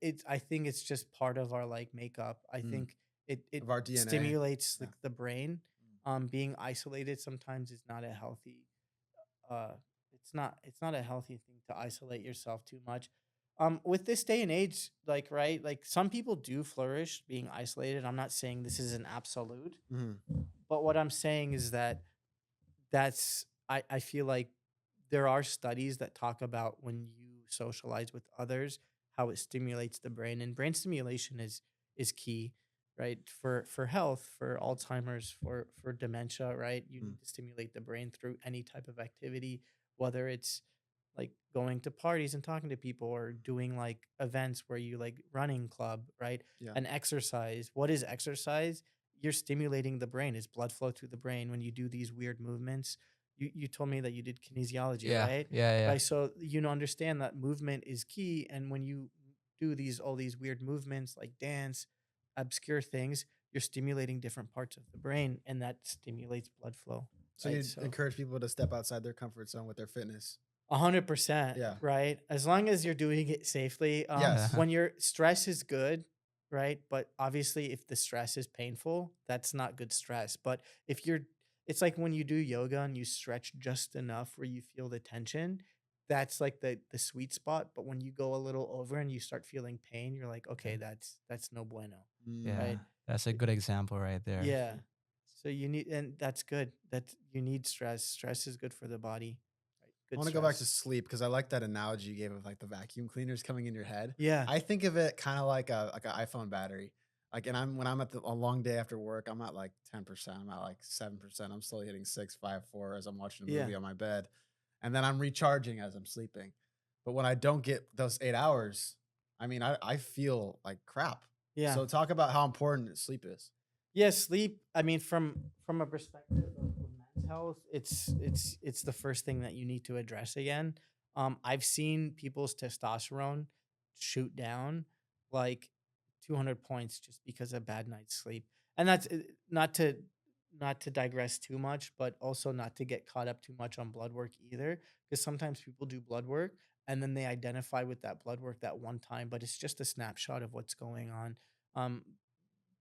it's I think it's just part of our like makeup. I Mm. think it Of our DNA. stimulates Yeah. like the brain. Being isolated sometimes is not a healthy uh it's not a healthy thing to isolate yourself too much. With this day and age, like right, like some people do flourish being isolated. I'm not saying this is an absolute, Mhm. but what I'm saying is that I feel like there are studies that talk about when you socialize with others, how it stimulates the brain, and brain stimulation is key, right? For health, for Alzheimer's, for dementia, right? You Mm. need to stimulate the brain through any type of activity, whether it's like going to parties and talking to people or doing like events where you like running club, right? Yeah. And exercise. What is exercise? You're stimulating the brain. It's blood flow through the brain when you do these weird movements. You told me that you did kinesiology, Yeah. right? Yeah. Right. So you know understand that movement is key. And when you do these all these weird movements like dance, obscure things, you're stimulating different parts of the brain and that stimulates blood flow. So Right. you So encourage people to step outside their comfort zone with their fitness. 100%, Yeah. right? As long as you're doing it safely. Yes. When your stress is good, right? But obviously, if the stress is painful, that's not good stress. But if you're, it's like when you do yoga and you stretch just enough where you feel the tension, that's like the sweet spot. But when you go a little over and you start feeling pain, you're like, okay, that's no bueno, Yeah. right? Mm. That's a It- good example right there. yeah. So you need, and that's good. That you need stress. Stress is good for the body. Right? I Good want to go back to stress. sleep because I like that analogy you gave of like the vacuum cleaners coming in your head. Yeah. I think of it kind of like an iPhone battery. Like, and when I'm at a long day after work, I'm at like 10%. I'm at like 7%. I'm slowly hitting 6, 5, 4 as I'm watching a Yeah. movie on my bed, and then I'm recharging as I'm sleeping. But when I don't get those 8 hours, I mean, I feel like crap. Yeah. So talk about how important sleep is. Yeah, sleep. I mean, from a perspective of men's health, it's the first thing that you need to address again. I've seen people's testosterone shoot down like 200 points just because of bad night's sleep, and that's not to digress too much, but also not to get caught up too much on blood work either, because sometimes people do blood work and then they identify with that blood work that one time, but it's just a snapshot of what's going on. Um,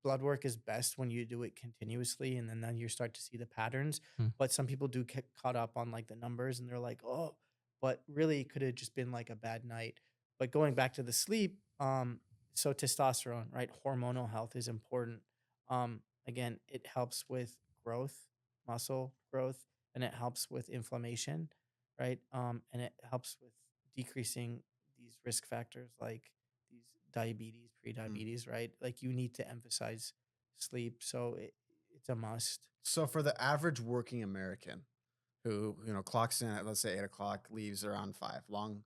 Blood work is best when you do it continuously and then you start to see the patterns. Hmm. But some people do get caught up on like the numbers and they're like, oh, but really it could have just been like a bad night. But going back to the sleep, so testosterone, right? Hormonal health is important. Again, it helps with growth, muscle growth, and it helps with inflammation, right? And it helps with decreasing these risk factors like these diabetes, Mm. pre-diabetes, right? Like you need to emphasize sleep, so it's a must. So for the average working American, who, clocks in at, let's say, 8 o'clock, leaves around 5, long,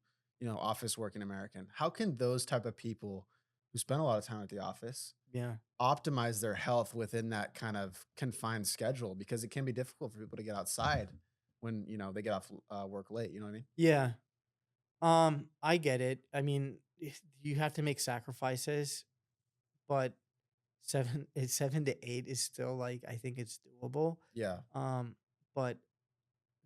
office working American. How can those type of people who spend a lot of time at the office Yeah. optimize their health within that kind of confined schedule? Because it can be difficult for people to get outside when, they get off work late. You know what I mean? Yeah. I get it. I mean, you have to make sacrifices, but 7 to 8 is still like I think it's doable. Yeah. Um, but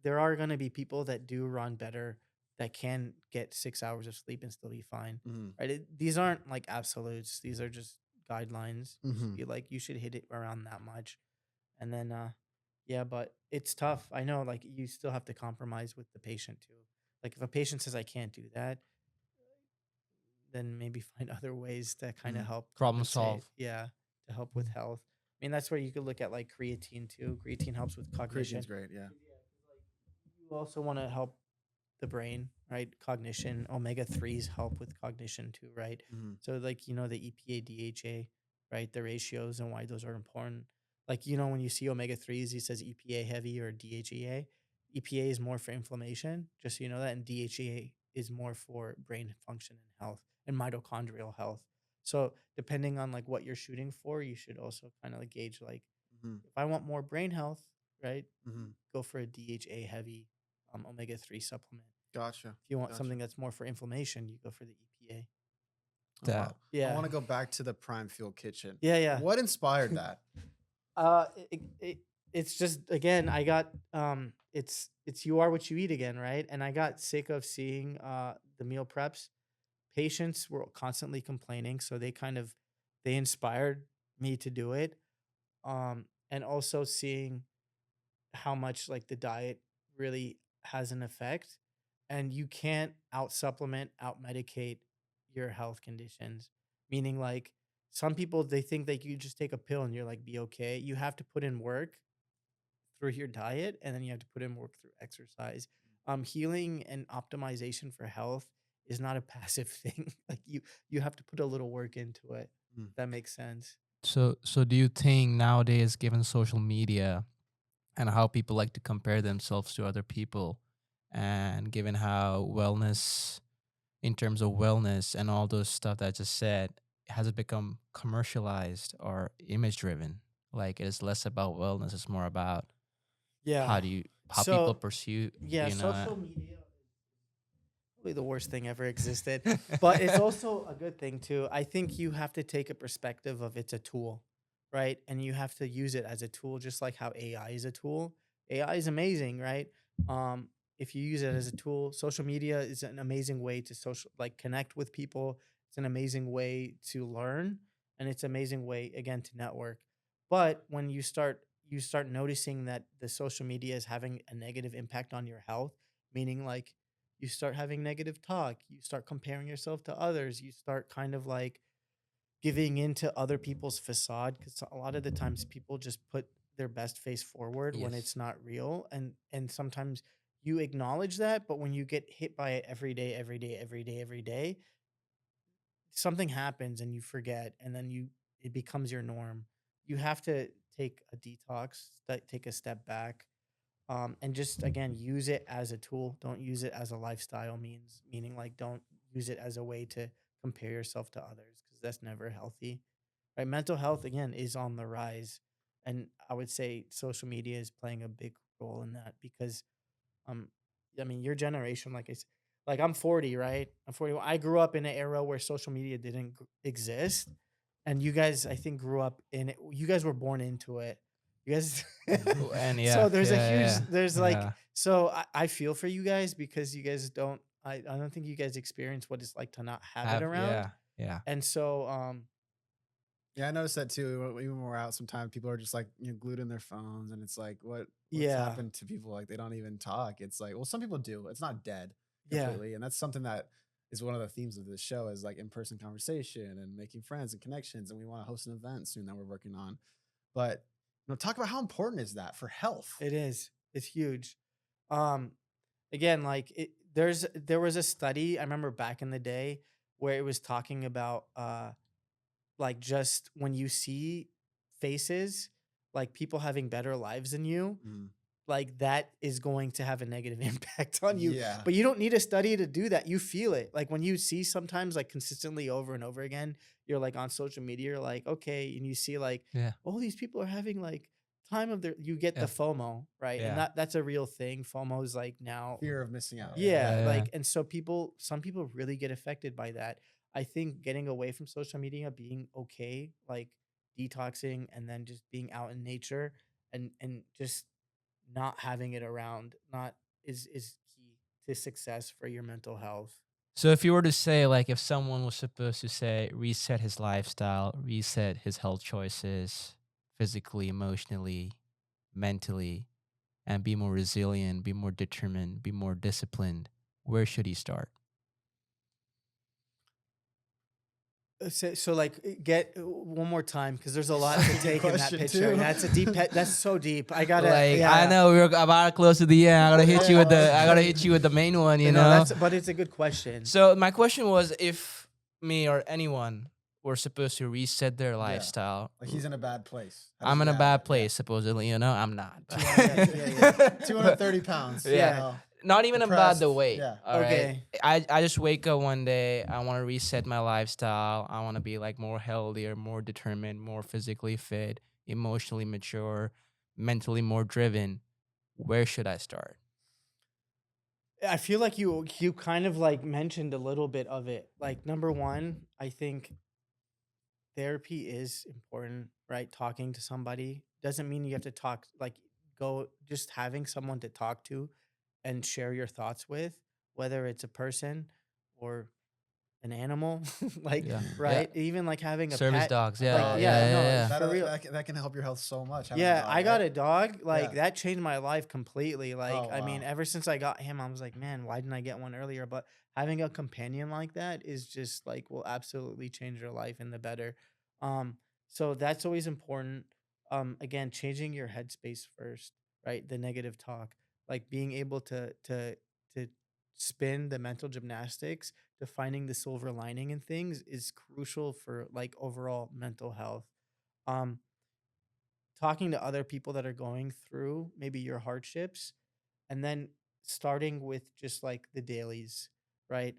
there are going to be people that do run better that can get 6 hours of sleep and still be fine. Hmm. Right? These aren't like absolutes. These are just guidelines. Just Hmm. be like you should hit it around that much, and then yeah. But it's tough. I know. Like you still have to compromise with the patient too. Like if a patient says I can't do that, then maybe find other ways to kind of Hmm. help Problem compensate. solve. Yeah, to help with health. I mean, that's where you could look at like creatine too. Creatine helps with Creatine's cognition. great. Yeah. 'Cause, like, you also want to help the brain, right? Cognition, omega 3s help with cognition too, right? Hmm. So, like, the EPA, DHA, right? The ratios and why those are important. Like, when you see omega 3s, he says EPA heavy or DHEA. EPA is more for inflammation, just so you know that. And DHEA is more for brain function and health and mitochondrial health. So, depending on like what you're shooting for, you should also kind of like gauge like, Hmm. if I want more brain health, right? Hmm. Go for a DHA heavy omega 3 supplement. Gotcha. If you want Gotcha. something that's more for inflammation, you go for the EPA. Oh, That wow. I Yeah. want to go back to the Prime Fuel Kitchen. Yeah, yeah. What inspired that? It's just again, I got it's you are what you eat again, right? And I got sick of seeing the meal preps. Patients were constantly complaining, so they inspired me to do it. And also seeing how much like the diet really has an effect, and you can't out supplement, out medicate your health conditions. Meaning like some people they think that you just take a pill and you're like be okay. You have to put in work through your diet, and then you have to put in work through exercise. Healing and optimization for health is not a passive thing. Like you have to put a little work into it. Mm. If that makes sense. so do you think nowadays, given social media and how people like to compare themselves to other people, and given how wellness, in terms of wellness and all those stuff that I just said, has it become commercialized or image driven? Like it is less about wellness, it's more about Yeah. how people So pursue, yeah, you know. social media probably the worst thing ever existed, but it's also a good thing too. I think you have to take a perspective of it's a tool, right? And you have to use it as a tool, just like how AI is a tool. AI is amazing, right? Um, if you use it as a tool, social media is an amazing way to social like connect with people. It's an amazing way to learn, and it's an amazing way again to network. But when you start noticing that the social media is having a negative impact on your health, meaning like you start having negative talk, you start comparing yourself to others, you start kind of like giving into other people's facade, because a lot of the times people just put their best face forward when Yes. it's not real, and sometimes you acknowledge that, but when you get hit by it every day, every day, every day, every day, something happens and you forget, and then it becomes your norm. You have to take a detox, take a step back, and just again use it as a tool. Don't use it as a lifestyle meaning like don't use it as a way to compare yourself to others, because that's never healthy. Right? Mental health again is on the rise, and I would say social media is playing a big role in that because um, I mean, your generation, like I'm 40, right? I'm 40. I grew up in an era where social media didn't exist, and you guys, I think, grew up in it. You guys were born into it. You guys, And so yeah, there's a huge, yeah, there's like, yeah, so I feel for you guys because you guys don't. I don't think you guys experience what it's like to not have it have, around, yeah, yeah. and so Yeah, I noticed that too. Even when we're out, sometimes people are just like glued in their phones, and it's like, what's yeah, happened to people? Like they don't even talk. It's like, well, some people do. It's not dead yeah, completely, and that's something that is one of the themes of this show is like in person conversation and making friends and connections. And we want to host an event soon that we're working on. But talk about how important is that for health? it is. It's huge. Um, Again, like there was a study I remember back in the day where it was talking about like just when you see faces like people having better lives than you, Mm. like that is going to have a negative impact on you. Yeah. But you don't need a study to do that. You feel it. Like when you see sometimes like consistently over and over again, you're like on social media, you're like, okay, and you see like, Yeah. oh, these people are having like time of their, you get the Yeah. FOMO, right? And Yeah. that's a real thing. FOMO is like now, Fear of missing out. yeah, Yeah. like, and so some people really get affected by that. I think getting away from social media, being okay, like detoxing and then just being out in nature and just not having it around, not is key to success for your mental health. So if you were to say, like, if someone was supposed to say reset his lifestyle, reset his health choices, physically, emotionally, mentally, and be more resilient, be more determined, be more disciplined, where should he start? So like get one more time because there's a lot That's a to good take in that question, picture. too. That's a deep. That's so deep. I gotta. Like, Yeah. I know we're about to close to the end. I gotta hit you with the. Yeah. I gotta hit you with the main one. You No, know. that's. But it's a good question. So my question was, if me or anyone were supposed to reset their Yeah. lifestyle, Like he's in a bad place. How does I'm he in a have bad it? place, supposedly. You know, I'm not. Yeah. 230 pounds. Yeah. You know, Not even about the depressed. weight. Yeah. All right. Okay. I just wake up one day. I want to reset my lifestyle. I want to be like more healthier, more determined, more physically fit, emotionally mature, mentally more driven. Where should I start? I feel like you kind of like mentioned a little bit of it. Like number one, I think therapy is important, right? Talking to somebody doesn't mean you have to talk like go just having someone to talk to and share your thoughts with, whether it's a person or an animal, like Yeah. right? Even like having a Service pet. dogs. A Yeah. Like, dog, yeah, yeah. no, Yeah. Yeah. for real. That can help your health so much. Having a Yeah, dog, I got right? a dog. Like Yeah. that changed my life completely. Like, Oh, I mean, wow. ever since I got him, I was like, man, why didn't I get one earlier? But having a companion like that is just like will absolutely change your life in the better. Um, so that's always important. Again, changing your headspace first, right? The negative talk, like being able to spin the mental gymnastics to finding the silver lining in things is crucial for like overall mental health. Um, Talking to other people that are going through maybe your hardships and then starting with just like the dailies, right?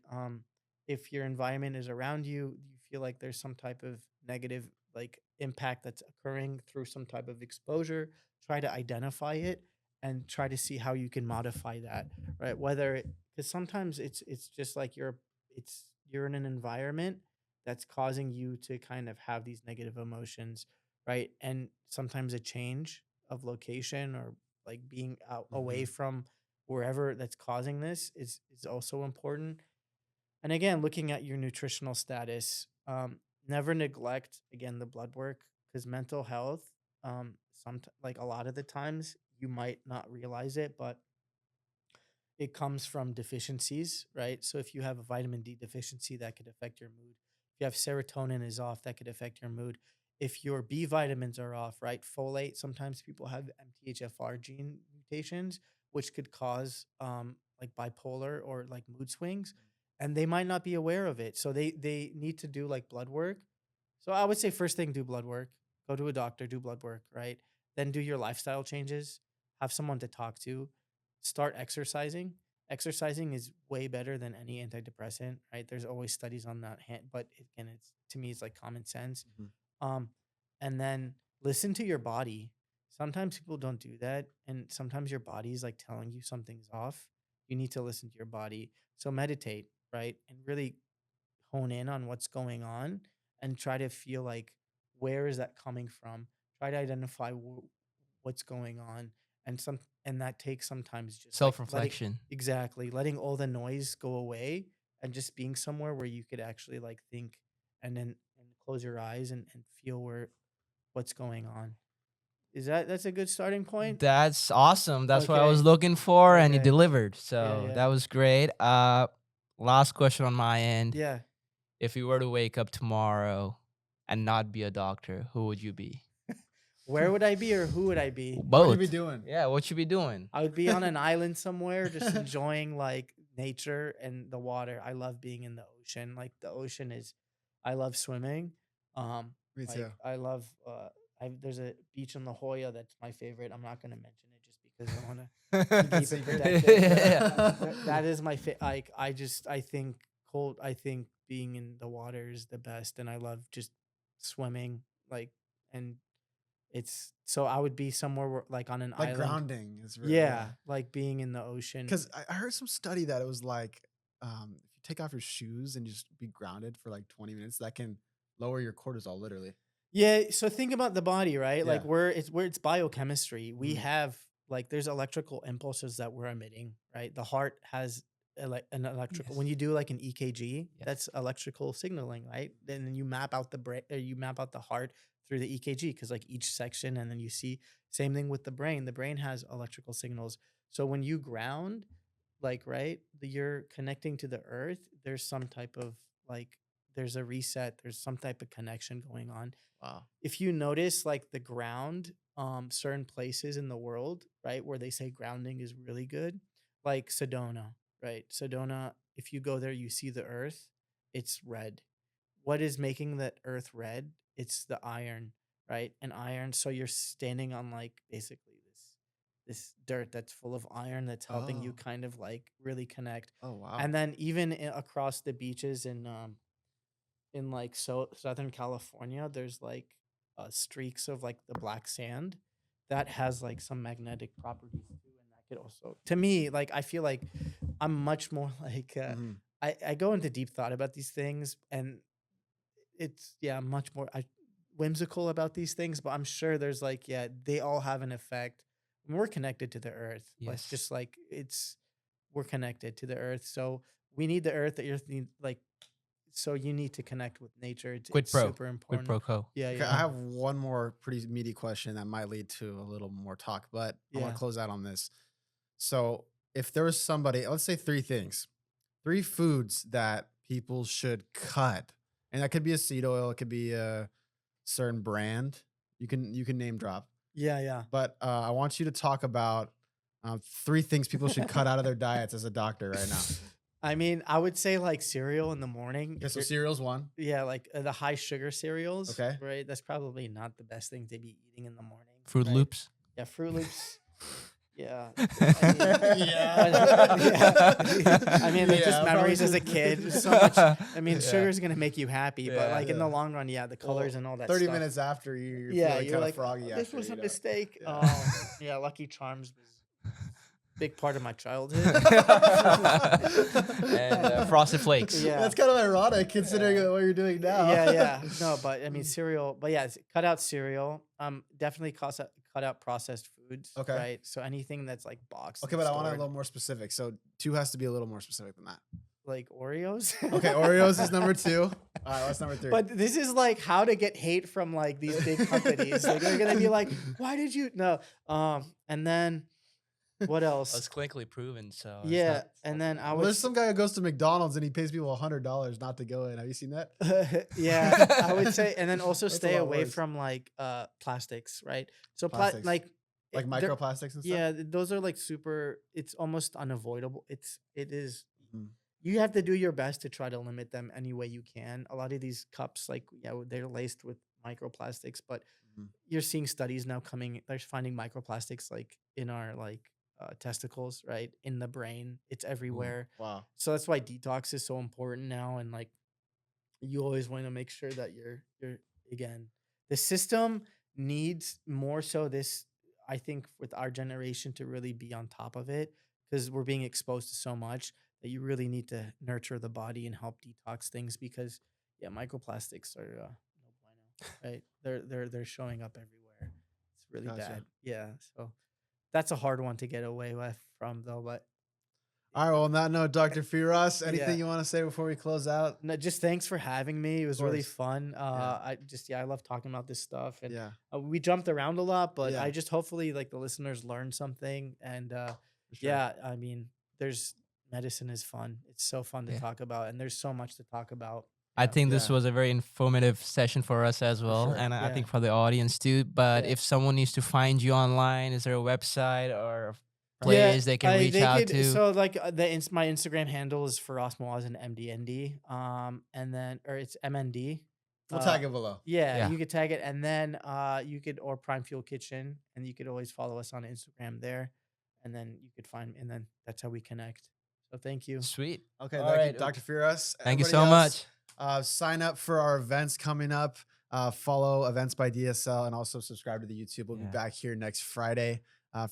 If your environment is around you, you feel like there's some type of negative like impact that's occurring through some type of exposure, try to identify it and try to see how you can modify that, right? Whether because sometimes it's just like you're in an environment that's causing you to kind of have these negative emotions, right? And sometimes a change of location or like being out away from wherever that's causing this is also important. And again, looking at your nutritional status, never neglect again the blood work because mental health, like a lot of the times you might not realize it, but it comes from deficiencies, right? So if you have a vitamin D deficiency, that could affect your mood. If you have serotonin is off, that could affect your mood. If your B vitamins are off, right? Folate, sometimes people have MTHFR gene mutations, which could cause like bipolar or like mood swings, and they might not be aware of it. So they need to do like blood work. So I would say first thing, do blood work. Go to a doctor, do blood work, right? Then do your lifestyle changes. Have someone to talk to. Start exercising. Exercising is way better than any antidepressant, right? There's always studies on that, but again, it's to me, it's like common sense. Mhm. Um, and then listen to your body. Sometimes people don't do that, and sometimes your body is like telling you something's off. You need to listen to your body. So meditate, right, and really hone in on what's going on and try to feel like where is that coming from. Try to identify what's going on, and that takes sometimes just like Self letting reflection. exactly letting all the noise go away and just being somewhere where you could actually like think and then and close your eyes and feel what's going on. That's a good starting point? That's awesome. That's what I was Okay. looking for, and you Okay. delivered. Yeah, So yeah. that was great. Last question on my end. Yeah. If you were to wake up tomorrow and not be a doctor, who would you be? Where would I be or who would I be? What would you Both. be doing? Yeah, what you be doing? I would be on an island somewhere just enjoying like nature and the water. I love being in the ocean. Like the ocean is I love swimming. Me Like too. I love there's a beach in La Jolla that's my favorite. I'm not going to mention it just because I want to keep it Secret. protected. Yeah. That is my like I think cold. I think being in the water is the best, and I love just swimming. Like, and it's so I would be somewhere like on an Like island. grounding is real. Yeah, like being in the ocean. Because I heard some study that it was like if you take off your shoes and just be grounded for like 20 minutes, that can lower your cortisol literally. Yeah, so think about the body, right? Like Yeah. where it's biochemistry. We Mhm. have like there's electrical impulses that we're emitting, right? The heart has an electrical when Yes. you do like an EKG, Yes. that's electrical signaling, right? Then you map out the brain, you map out the heart through the EKG because like each section, and then you see same thing with the brain. The brain has electrical signals. So when you ground, like right, you're connecting to the earth. There's some type of like there's a reset. There's some type of connection going on. Wow. If you notice like the ground, certain places in the world, right, where they say grounding is really good, like Sedona, right? Sedona, if you go there, you see the earth, it's red. What is making that earth red? It's the iron, right? And iron, so you're standing on like basically this dirt that's full of iron that's helping you Oh. kind of like really connect. Oh wow. And then even across the beaches in like Southern California, there's like streaks of like the black sand that has like some magnetic properties too, and that could also, to me, like I feel like I'm much more like Mhm. I go into deep thought about these things, and it's yeah, I'm much more whimsical about these things, but I'm sure there's like yeah, they all have an effect. And we're connected to the earth. Let's Yes. just like it's we're connected to the earth, so we need the earth. The earth need like so you need to connect with nature. Quid It's pro. super Quid important. pro quo. Yeah, Okay, yeah, I have one more pretty meaty question that might lead to a little more talk, but I want yeah. to close out on this. So, if there was somebody, let's say three things, three foods that people should cut, and that could be a seed oil, it could be a certain brand. You can name drop, Yeah, yeah. but I want you to talk about three things people should cut out of their diets as a doctor right now. I mean, I would say like cereal in the morning. Okay, If so you're cereal's one. yeah, like the high sugar cereals, Okay. right? That's probably not the best thing to be eating in the morning. Fruit right? Loops. Yeah, Fruit Loops. Yeah. I mean, they're just Yeah, memories as a probably. kid. There's so much. I mean, Yeah. sugar's gonna make you happy, but Yeah. like in the Yeah. long run, yeah, the colors and all that 30 stuff. minutes after you're Yeah, feeling you're kind of like, froggy "Oh, this after, was a you know? mistake. Yeah. Yeah, Lucky Charms was a big part of my childhood. And Frosted Flakes. Yeah. That's kind of ironic considering Yeah. what you're doing now. Yeah, yeah. No, but I mean cereal. But yeah, cut out cereal. Definitely cut out processed foods. Okay. Right. So anything that's like boxed. Okay, and but I want it a stored, little more specific. So two has to be a little more specific than that. like Oreos. Okay, Oreos is number two. All right, what's number three? But this is like how to get hate from like these big companies. Like they're gonna be like, why did you no? And then what else? It's clinically proven, so it's Yeah, not- and then I well, would there's some guy who goes to McDonald's and he pays people $100 not to go in. Have you seen that? yeah, I would say, and then also That's a stay lot away worse. from like plastics, right? So Plastics. like Like they're- microplastics and stuff? yeah, those are like super. It's almost unavoidable. It is. Mhm. You have to do your best to try to limit them any way you can. A lot of these cups, like yeah, they're laced with microplastics, but Mhm. you're seeing studies now coming. They're finding microplastics like in our like testicles, right, in the brain. It's everywhere. Wow. So that's why detox is so important now, and like you always want to make sure that you're again the system needs more so this I think with our generation to really be on top of it because we're being exposed to so much that you really need to nurture the body and help detox things because yeah microplastics are no bueno, right, they're showing up everywhere. It's really Gotcha. bad. Yeah, so that's a hard one to get away with from though, but All right, well, on that note, Dr. Firas, anything Yeah. you want to say before we close out? no, just thanks for having me. It was really course. fun. I love talking about this stuff, and Yeah. we jumped around a lot, but Yeah. I just hopefully like the listeners learned something. And For sure. yeah, I mean, there's medicine is fun. It's so fun to Yeah. talk about, and there's so much to talk about. I think this Yeah. was a very informative session for us as well, sure. and I Yeah. think for the audience too. But Yeah. if someone needs to find you online, is there a website or a Yeah, place they can reach out to? So like my Instagram handle is Firas Mouazzen MDND. And then or it's MND. We'll tag it below. Yeah, Yeah. you could tag it, and then you could or Prime Fuel Kitchen, and you could always follow us on Instagram there. and then you could find me, and then that's how we connect. So thank you. Sweet. Okay, All thank right. you, Dr. Firas. Thank you Everybody so else, much. sign up for our events coming up. Follow Events by DSL and also subscribe to the YouTube. We'll be Yeah. back here next Friday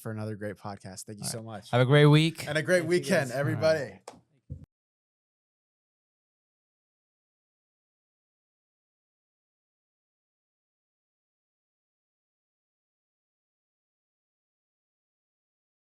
for another great podcast. Thank you All so right. much. Have a great week. And a great Thank you, weekend, guys. everybody.